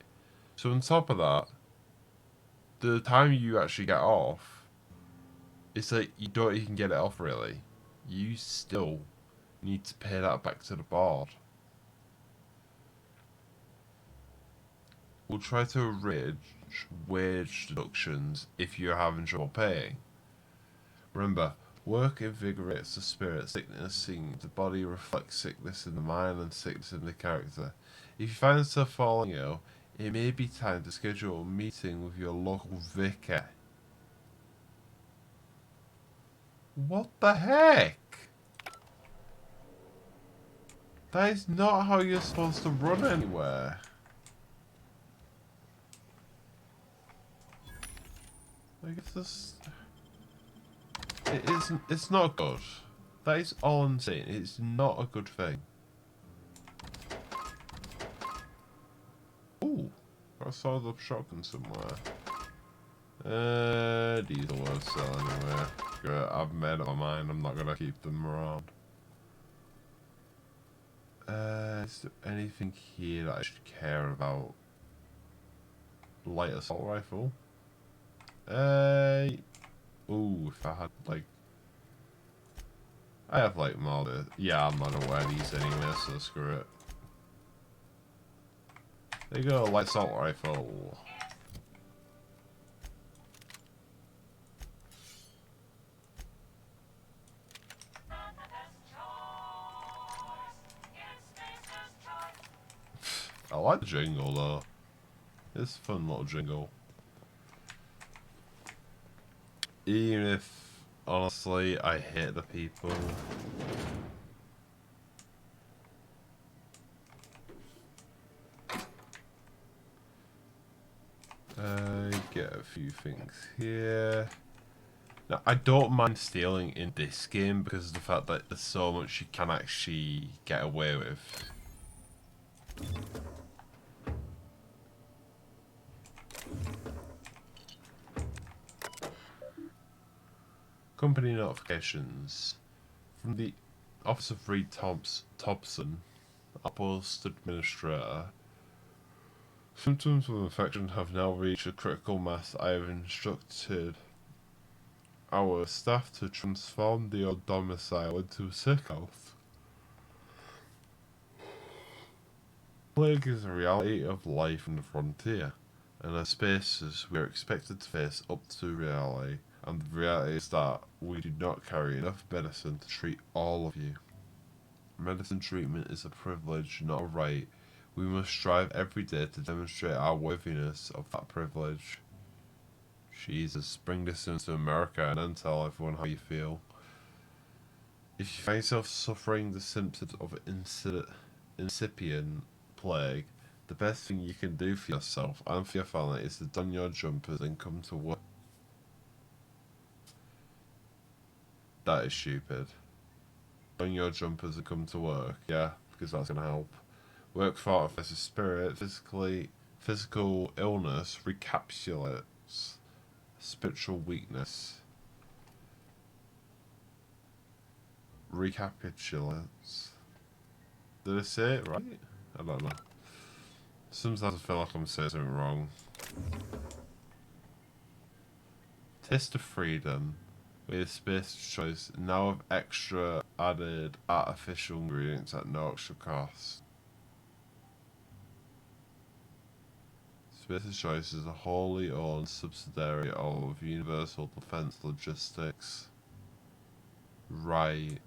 Speaker 1: So on top of that, the time you actually get off, it's like you don't even get it off really. You still need to pay that back to the board. We'll try to arrange wage deductions if you're having trouble paying. Remember, work invigorates the spirit, sickness in the body reflects sickness in the mind and sickness in the character. If you find yourself falling ill, it may be time to schedule a meeting with your local vicar. What the heck? That is not how you're supposed to run anywhere. Like, it's not good. That is all I'm saying. It's not a good thing. Ooh, I saw the shotgun somewhere. These are worth selling anyway. Great, I've made up my mind. I'm not gonna keep them around. Is there anything here that I should care about? Light assault rifle. Ooh, if I had like, I have like more. Yeah, I'm not gonna wear these anyway, so screw it. There you go, light assault rifle. I like the jingle though. It's a fun little jingle. Even if, honestly, I hate the people. Get a few things here. Now, I don't mind stealing in this game because of the fact that there's so much you can actually get away with. Company notifications. From the Office of Reed Thompson, Outpost Administrator. Symptoms of infection have now reached a critical mass. I have instructed our staff to transform the old domicile into a sick house. Plague is a reality of life on the frontier, and as spaces we are expected to face up to reality, and the reality is that we do not carry enough medicine to treat all of you. Medicine treatment is a privilege, not a right. We must strive every day to demonstrate our worthiness of that privilege. Jesus, bring this into America and then tell everyone how you feel. If you find yourself suffering the symptoms of incipient plague, the best thing you can do for yourself and for your family is to don your jumpers and come to work. That is stupid. Don your jumpers and come to work, yeah, because that's going to help. Work thought versus spirit, physical illness recapitulates spiritual weakness. Recapitulates. Did I say it right? I don't know. Sometimes I feel like I'm saying something wrong. Taste of freedom. With space choice, now with extra added artificial ingredients at no extra cost. Space's Choice is a wholly owned subsidiary of Universal Defense Logistics. Right.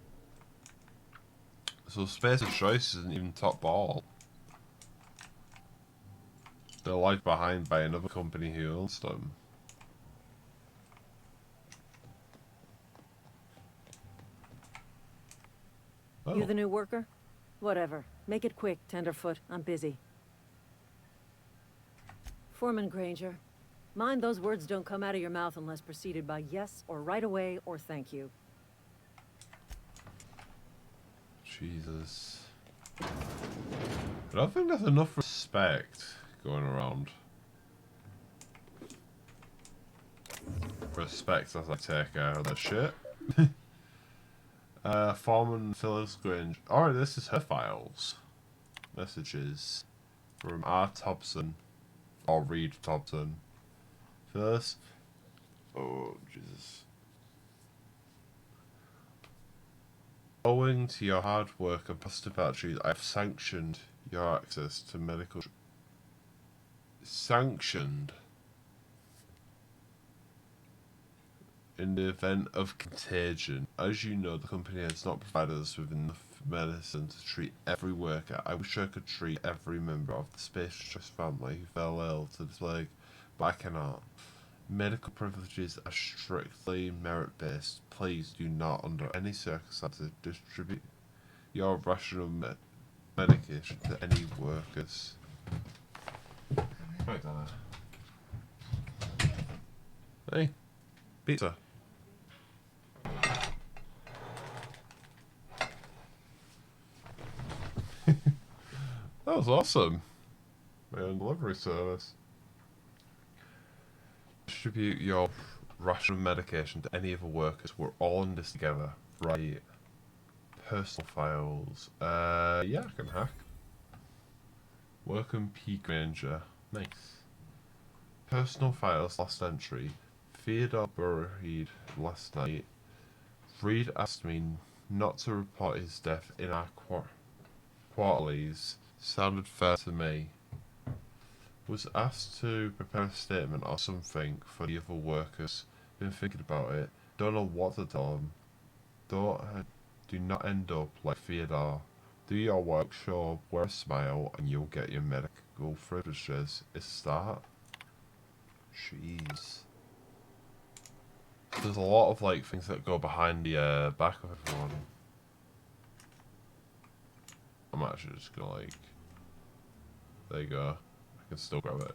Speaker 1: So Space's Choice isn't even top ball. They're left behind by another company who owns them. Oh.
Speaker 8: You the new worker? Whatever. Make it quick, Tenderfoot. I'm busy. Foreman Granger, mind those words don't come out of your mouth unless preceded by yes or right away or thank you.
Speaker 1: Jesus. I don't think there's enough respect going around. respect as I take care of that shit. Foreman Phyllis Grange. Alright, this is her files. Messages from R. Thompson. Or Reed Thompson. Phyllis. Oh, Jesus. Owing to your hard work and positive attitude, I have sanctioned your access to medical... Sanctioned? In the event of contagion. As you know, the company has not provided us with enough medicine to treat every worker. I wish I could treat every member of the Space Trust family who fell ill to this plague, but I cannot. Medical privileges are strictly merit-based. Please do not, under any circumstances, distribute your rational medication to any workers. Right, Donna. Hey, pizza. That was awesome. My own delivery service. Distribute your ration of medication to any other workers. We're all in this together. Right. Personal files. Yeah, I can hack. Welcome P. Granger. Nice. Personal files, last entry. Theodore buried last night. Reed asked me not to report his death in our quarterlies. Sounded fair to me. Was asked to prepare a statement or something for the other workers. Been thinking about it. Don't know what to tell them. Do not end up like Theodore. Do your work, show, wear a smile, and you'll get your medical privileges. It's a start. Jeez. There's a lot of like things that go behind the back of everyone. I'm actually just gonna like... There you go. I can still grab it.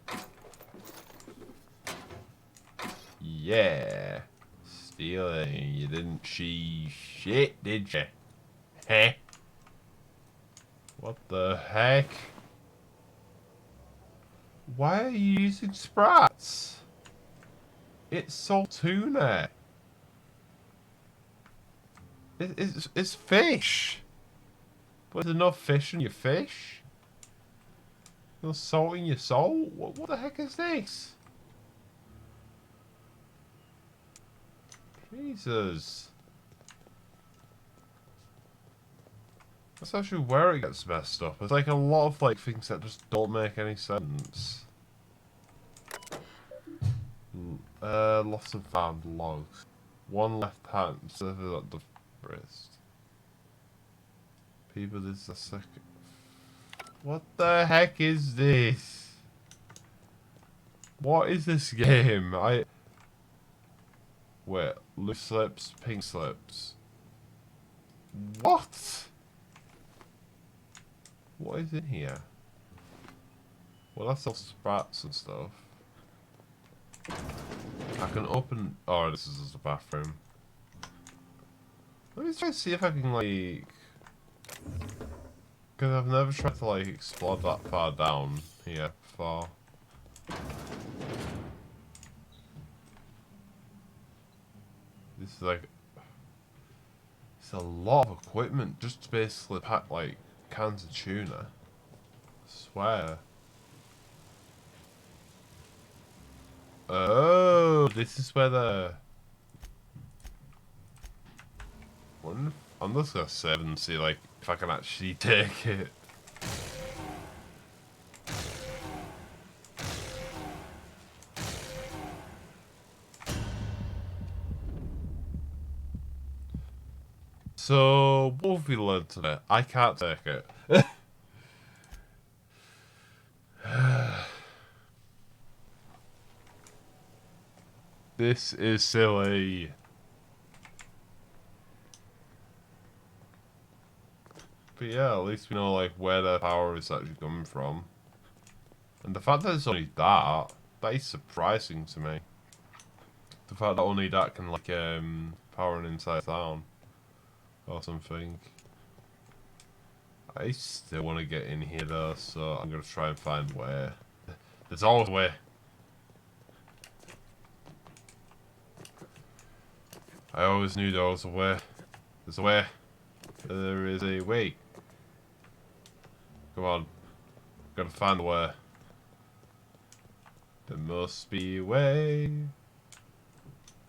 Speaker 1: Yeah. Stealing. You didn't see shit, did you? Heh? What the heck? Why are you using sprats? It's salt tuna. It's fish. But there's enough fish in your fish? No salt in your salt? What the heck is this? Jesus. That's actually where it gets messed up. There's like a lot of like things that just don't make any sense. Lost and found logs. One left hand, server at the wrist. People, this is a second. What the heck is this? What is this game? Wait, loose slips, pink slips. What? What is in here? Well, that's all sprats and stuff. I can open... Oh, this is just a bathroom. Let me try to see if I can, like... Because I've never tried to, like, explore that far down here before. This is, like... It's a lot of equipment just to basically pack, like, cans of tuna. I swear. Oh, this is where the... I'm just gonna save and see, like, if I can actually take it. So, what have we learned today? I can't take it. This is silly. But yeah, at least we know like where their power is actually coming from. And the fact that it's only that is surprising to me. The fact that only that can like power an entire town or something. I still want to get in here though, so I'm gonna try and find where. There's always a way. I always knew there was a way. There's a way. There is a way. Come on. Gotta find a way. There must be a way.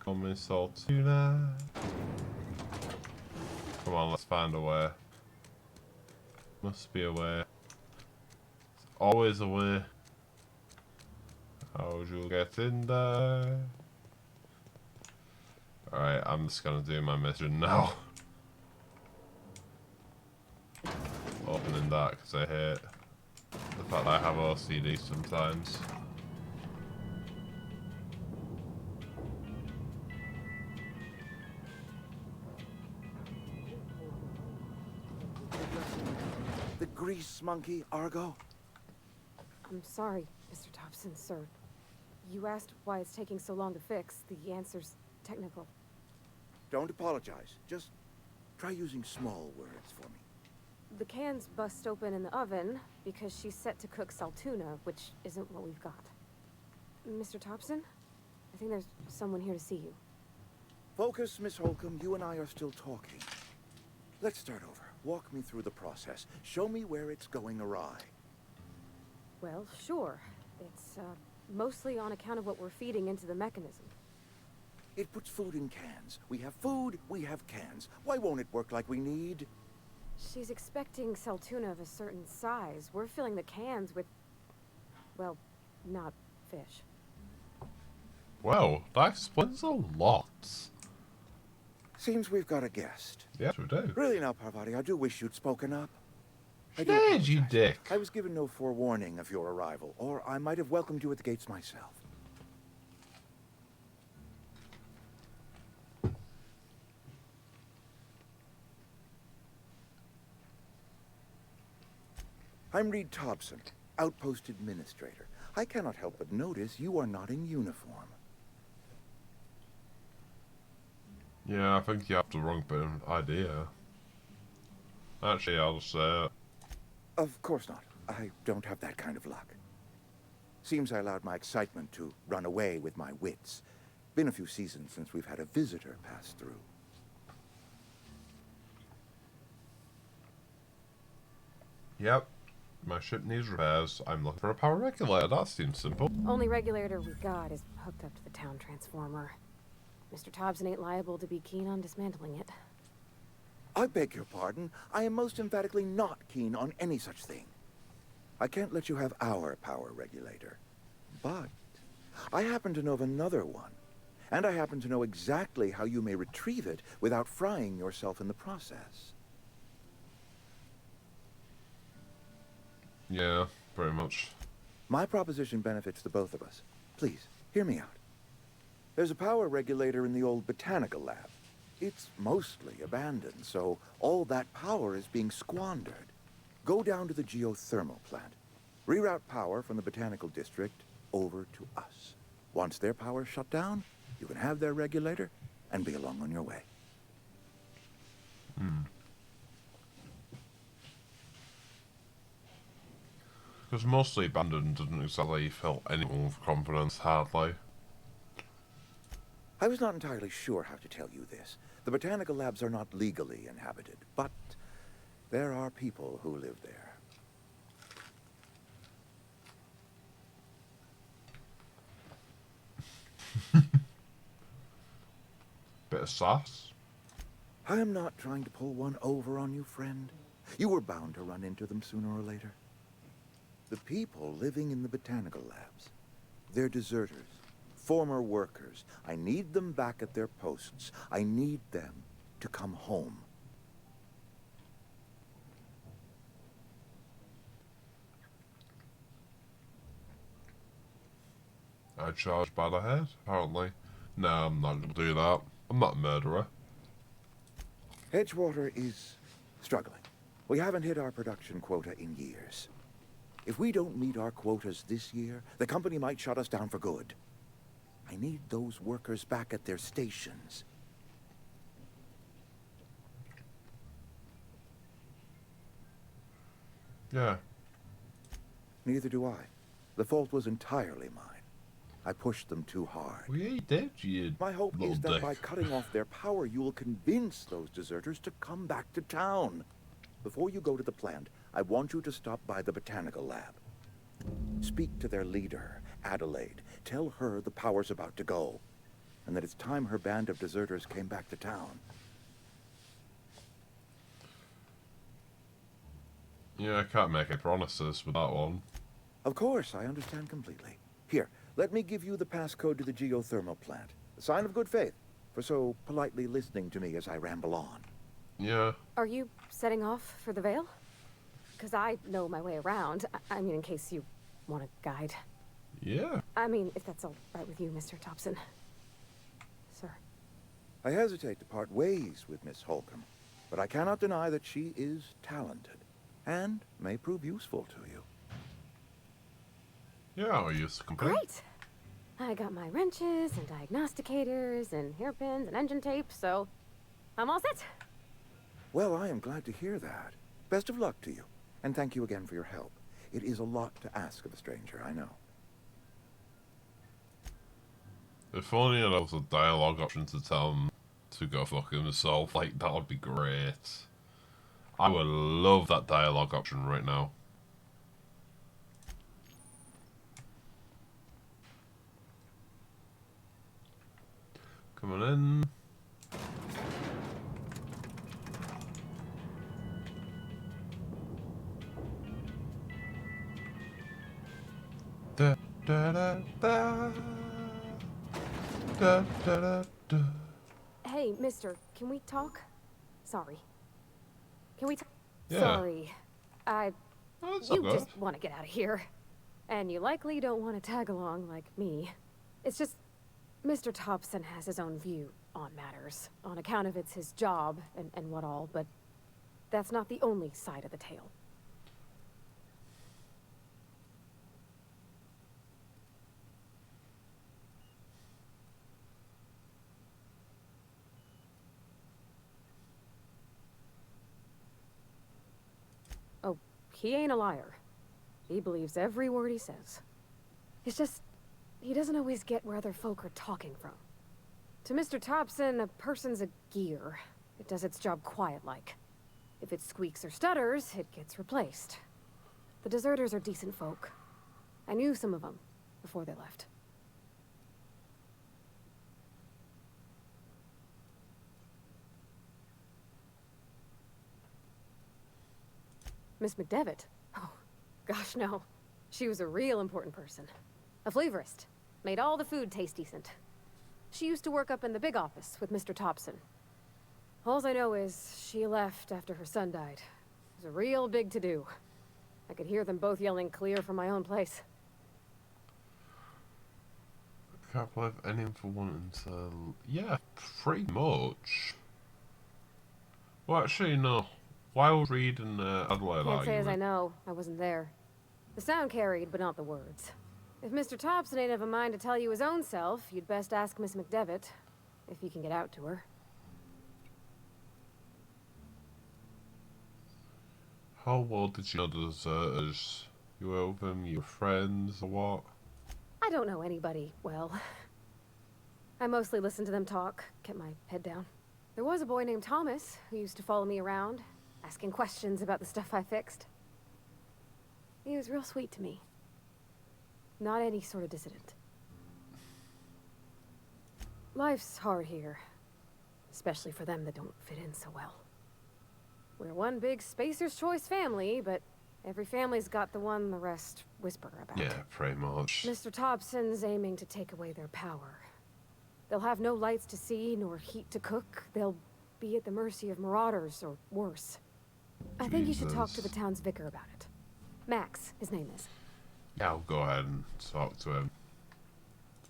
Speaker 1: Come in salt tonight. Come on, let's find a way. Must be a way. There's always a way. How would you get in there? Alright, I'm just gonna do my mission now. Opening that because I hate the fact that I have OCD sometimes.
Speaker 12: The grease monkey, Argo?
Speaker 13: I'm sorry, Mr. Thompson, sir. You asked why it's taking so long to fix. The answer's technical.
Speaker 12: Don't apologize. Just try using small words for me.
Speaker 13: The cans bust open in the oven because she's set to cook saltuna, which isn't what we've got. Mr. Thompson? I think there's someone here to see you.
Speaker 12: Focus, Miss Holcomb. You and I are still talking. Let's start over. Walk me through the process. Show me where it's going awry.
Speaker 13: Well, sure. It's, mostly on account of what we're feeding into the mechanism.
Speaker 12: It puts food in cans. We have food, we have cans. Why won't it work like we need?
Speaker 13: She's expecting saltuna of a certain size. We're filling the cans with, well, not fish.
Speaker 1: Well, that explains a lot.
Speaker 12: Seems we've got a guest.
Speaker 1: Yes, we do.
Speaker 12: Really now, Parvati, I do wish you'd spoken up.
Speaker 1: Did you, dick?
Speaker 12: I was given no forewarning of your arrival, or I might have welcomed you at the gates myself. I'm Reed Thompson, Outpost Administrator. I cannot help but notice you are not in uniform.
Speaker 1: Yeah, I think you have the wrong bit of idea. Actually, I'll just say it.
Speaker 12: Of course not. I don't have that kind of luck. Seems I allowed my excitement to run away with my wits. Been a few seasons since we've had a visitor pass through.
Speaker 1: Yep. My ship needs repairs. I'm looking for a power regulator. That seems simple.
Speaker 13: Only regulator we got is hooked up to the town transformer. Mr. Thompson ain't liable to be keen on dismantling it.
Speaker 12: I beg your pardon. I am most emphatically not keen on any such thing. I can't let you have our power regulator. But I happen to know of another one. And I happen to know exactly how you may retrieve it without frying yourself in the process.
Speaker 1: Yeah, pretty much.
Speaker 12: My proposition benefits the both of us. Please, hear me out. There's a power regulator in the old botanical lab. It's mostly abandoned, so all that power is being squandered. Go down to the geothermal plant. Reroute power from the botanical district over to us. Once their power's shut down, you can have their regulator and be along on your way.
Speaker 1: Because mostly abandoned didn't exactly fill anyone with confidence, hardly.
Speaker 12: I was not entirely sure how to tell you this. The botanical labs are not legally inhabited, but there are people who live there.
Speaker 1: Bit of sauce.
Speaker 12: I am not trying to pull one over on you, friend. You were bound to run into them sooner or later. The people living in the botanical labs, they're deserters. Former workers. I need them back at their posts. I need them to come home.
Speaker 1: I charge by the head, apparently. No, I'm not gonna do that. I'm not a murderer.
Speaker 12: Edgewater is struggling. We haven't hit our production quota in years. If we don't meet our quotas this year, the company might shut us down for good. I need those workers back at their stations.
Speaker 1: Yeah.
Speaker 12: Neither do I. The fault was entirely mine. I pushed them too hard.
Speaker 1: Well, yeah, you did, you
Speaker 12: My hope
Speaker 1: little
Speaker 12: is that
Speaker 1: dick.
Speaker 12: by cutting off their power, you will convince those deserters to come back to town. Before you go to the plant, I want you to stop by the botanical lab. Speak to their leader, Adelaide. Tell her the power's about to go, and that it's time her band of deserters came back to town.
Speaker 1: Yeah, I can't make any promises with that one.
Speaker 12: Of course, I understand completely. Here, let me give you the passcode to the geothermal plant. A sign of good faith for so politely listening to me as I ramble on.
Speaker 1: Yeah.
Speaker 13: Are you setting off for the Vale? Because I know my way around. I mean, in case you want a guide.
Speaker 1: Yeah.
Speaker 13: I mean, if that's all right with you, Mr. Thompson. Sir.
Speaker 12: I hesitate to part ways with Miss Holcomb, but I cannot deny that she is talented and may prove useful to you.
Speaker 1: Yeah, I'll use the complaint.
Speaker 13: Great! I got my wrenches and diagnosticators and hairpins and engine tape, so I'm all set.
Speaker 12: Well, I am glad to hear that. Best of luck to you, and thank you again for your help. It is a lot to ask of a stranger, I know.
Speaker 1: If only there was a dialogue option to tell him to go fuck himself, like, that would be great. I would love that dialogue option right now. Coming in. Da, da, da, da. Da, da, da, da.
Speaker 13: Hey, mister, can we talk? Sorry. Can we talk?
Speaker 1: Yeah.
Speaker 13: Sorry.
Speaker 1: That's
Speaker 13: You
Speaker 1: not
Speaker 13: just
Speaker 1: good.
Speaker 13: want to get out of here. And you likely don't want to tag along like me. It's just, Mr. Thompson has his own view on matters, on account of it's his job and what all, but that's not the only side of the tale. Oh, he ain't a liar. He believes every word he says. It's just, he doesn't always get where other folk are talking from. To Mr. Thompson, a person's a gear. It does its job quiet-like. If it squeaks or stutters, it gets replaced. The deserters are decent folk. I knew some of them before they left. Miss McDevitt? Oh, gosh, no. She was a real important person. A flavorist. Made all the food taste decent. She used to work up in the big office with Mr. Thompson. Alls I know is she left after her son died. It was a real big to-do. I could hear them both yelling clear from my own place.
Speaker 1: Can't believe anything for wanting to... Yeah, pretty much. Well, actually, no. While reading Adelaide
Speaker 13: Can't say as I
Speaker 1: argument,
Speaker 13: know. I wasn't there. The sound carried, but not the words. If Mr. Thompson ain't of a mind to tell you his own self, you'd best ask Miss McDevitt, if you can get out to her.
Speaker 1: how well did you know the deserters? You were with them, you were friends, or what?
Speaker 13: I don't know anybody well. I mostly listened to them talk, kept my head down. There was a boy named Thomas who used to follow me around, asking questions about the stuff I fixed. He was real sweet to me. Not any sort of dissident. Life's hard here, especially for them that don't fit in so well. We're one big Spacer's Choice family, but every family's got the one the rest whisper about.
Speaker 1: Yeah, pretty much.
Speaker 13: Mr. Thompson's aiming to take away their power. They'll have no lights to see, nor heat to cook. They'll be at the mercy of marauders, or worse. I think you should talk to the town's vicar about it. Max, his name is.
Speaker 1: Yeah, I'll go ahead and talk to him.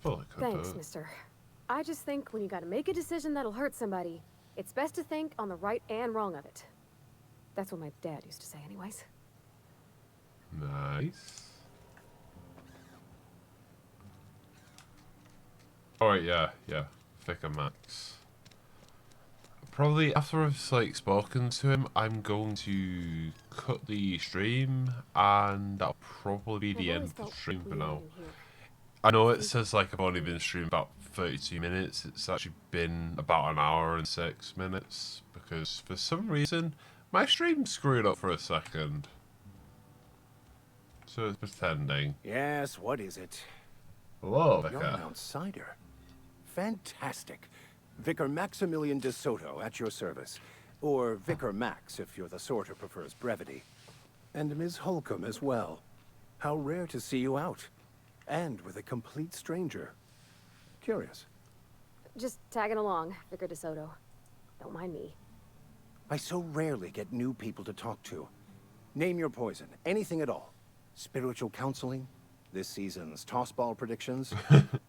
Speaker 1: Well, I could
Speaker 13: Thanks,
Speaker 1: do it.
Speaker 13: mister. I just think when you gotta make a decision that'll hurt somebody, it's best to think on the right and wrong of it. That's what my dad used to say anyways.
Speaker 1: Nice. Alright, yeah. Vicar Max. Probably after I've like spoken to him, I'm going to cut the stream, and that'll probably be the end of the stream for now. I know it says like I've only been streaming about 32 minutes. It's actually been about an hour and 6 minutes because for some reason my stream screwed up for a second. So it's pretending.
Speaker 14: Yes, what is it?
Speaker 1: Hello,
Speaker 14: You're an
Speaker 1: Vicar.
Speaker 14: outsider. Fantastic. Vicar Maximilian de Soto at your service. Or Vicar Max if you're the sort who prefers brevity. And Ms. Holcomb as well. How rare to see you out. And with a complete stranger. Curious.
Speaker 13: Just tagging along, Vicar DeSoto. Don't mind me.
Speaker 14: I so rarely get new people to talk to. Name your poison, anything at all. Spiritual counseling, this season's tossball predictions,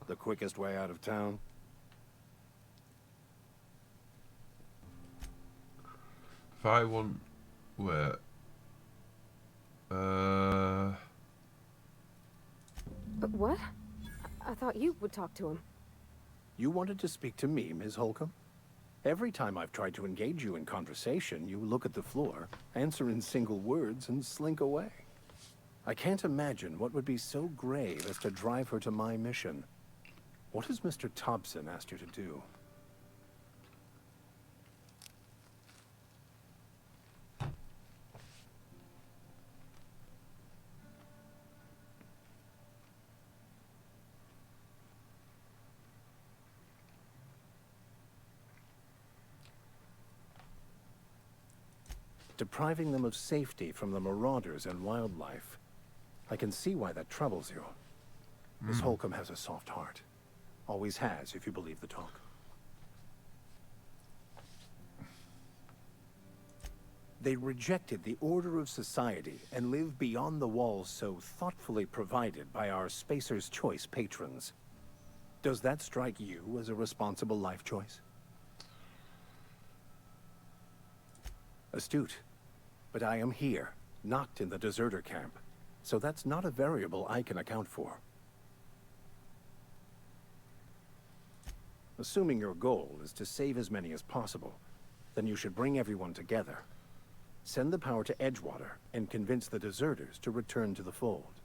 Speaker 14: the quickest way out of town.
Speaker 1: If I want... Wait.
Speaker 13: But what? I thought you would talk to him.
Speaker 14: You wanted to speak to me, Ms. Holcomb? Every time I've tried to engage you in conversation, you look at the floor, answer in single words, and slink away. I can't imagine what would be so grave as to drive her to my mission. What has Mr. Thompson asked you to do? Depriving them of safety from the marauders and wildlife. I can see why that troubles you. Miss Holcomb has a soft heart. Always has, if you believe the talk. They rejected the order of society and live beyond the walls so thoughtfully provided by our Spacer's Choice patrons. Does that strike you as a responsible life choice? Astute. But I am here, not in the deserter camp. So that's not a variable I can account for. Assuming your goal is to save as many as possible, then you should bring everyone together. Send the power to Edgewater and convince the deserters to return to the fold.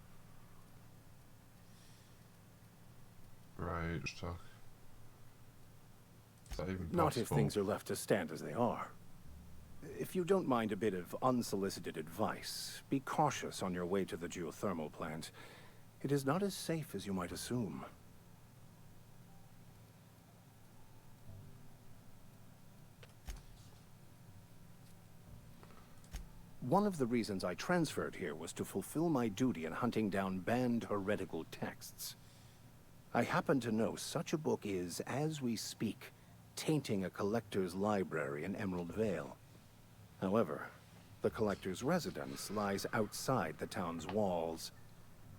Speaker 1: Right, stuck. Is that even
Speaker 14: Not if
Speaker 1: possible?
Speaker 14: things are left to stand as they are. If you don't mind a bit of unsolicited advice, be cautious on your way to the geothermal plant. It is not as safe as you might assume. One of the reasons I transferred here was to fulfill my duty in hunting down banned heretical texts. I happen to know such a book is, as we speak, tainting a collector's library in Emerald Vale. However, the collector's residence lies outside the town's walls.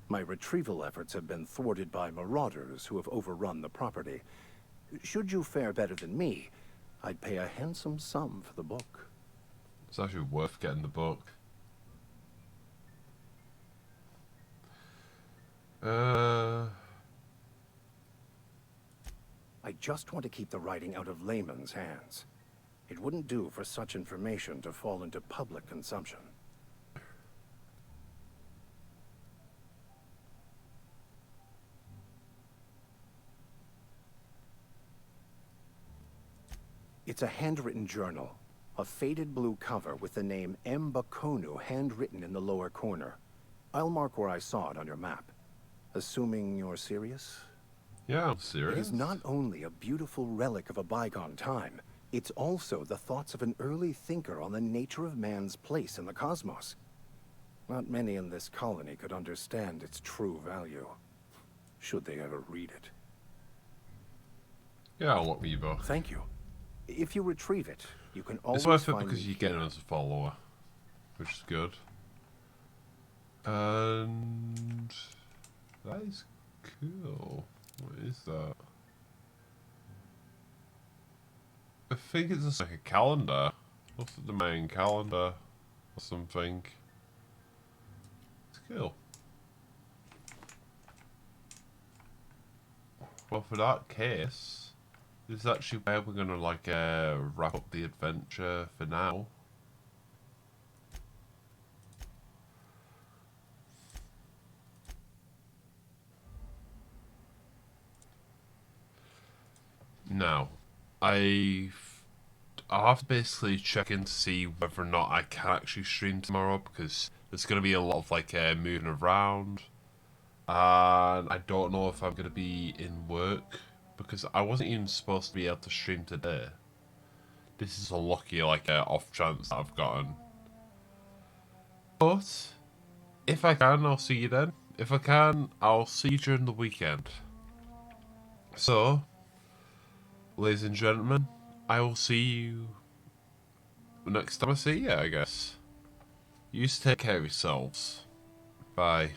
Speaker 14: My retrieval efforts have been thwarted by marauders who have overrun the property. Should you fare better than me, I'd pay a handsome sum for the book.
Speaker 1: It's actually worth getting the book.
Speaker 14: I just want to keep the writing out of layman's hands. It wouldn't do for such information to fall into public consumption. It's a handwritten journal. A faded blue cover with the name M. Bakonu handwritten in the lower corner. I'll mark where I saw it on your map. Assuming you're serious?
Speaker 1: Yeah, I'm serious.
Speaker 14: It is not only a beautiful relic of a bygone time, it's also the thoughts of an early thinker on the nature of man's place in the cosmos. Not many in this colony could understand its true value, should they ever read it.
Speaker 1: Yeah, I'll look me both.
Speaker 14: Thank you. If you retrieve it, you can always
Speaker 1: It's worth it
Speaker 14: find
Speaker 1: because
Speaker 14: me
Speaker 1: you get him as a follower, which is good. And that is cool. What is that? I think it's just like a calendar. What's the main calendar or something? It's cool. Well, for that case, this is actually where we're gonna like wrap up the adventure for now. I'll have to basically check in to see whether or not I can actually stream tomorrow, because there's going to be a lot of like moving around, and I don't know if I'm going to be in work, because I wasn't even supposed to be able to stream today. This is a lucky like off chance that I've gotten. But if I can, I'll see you then. If I can, I'll see you during the weekend. So, ladies and gentlemen, I will see you next time I see you, I guess. You take care of yourselves. Bye.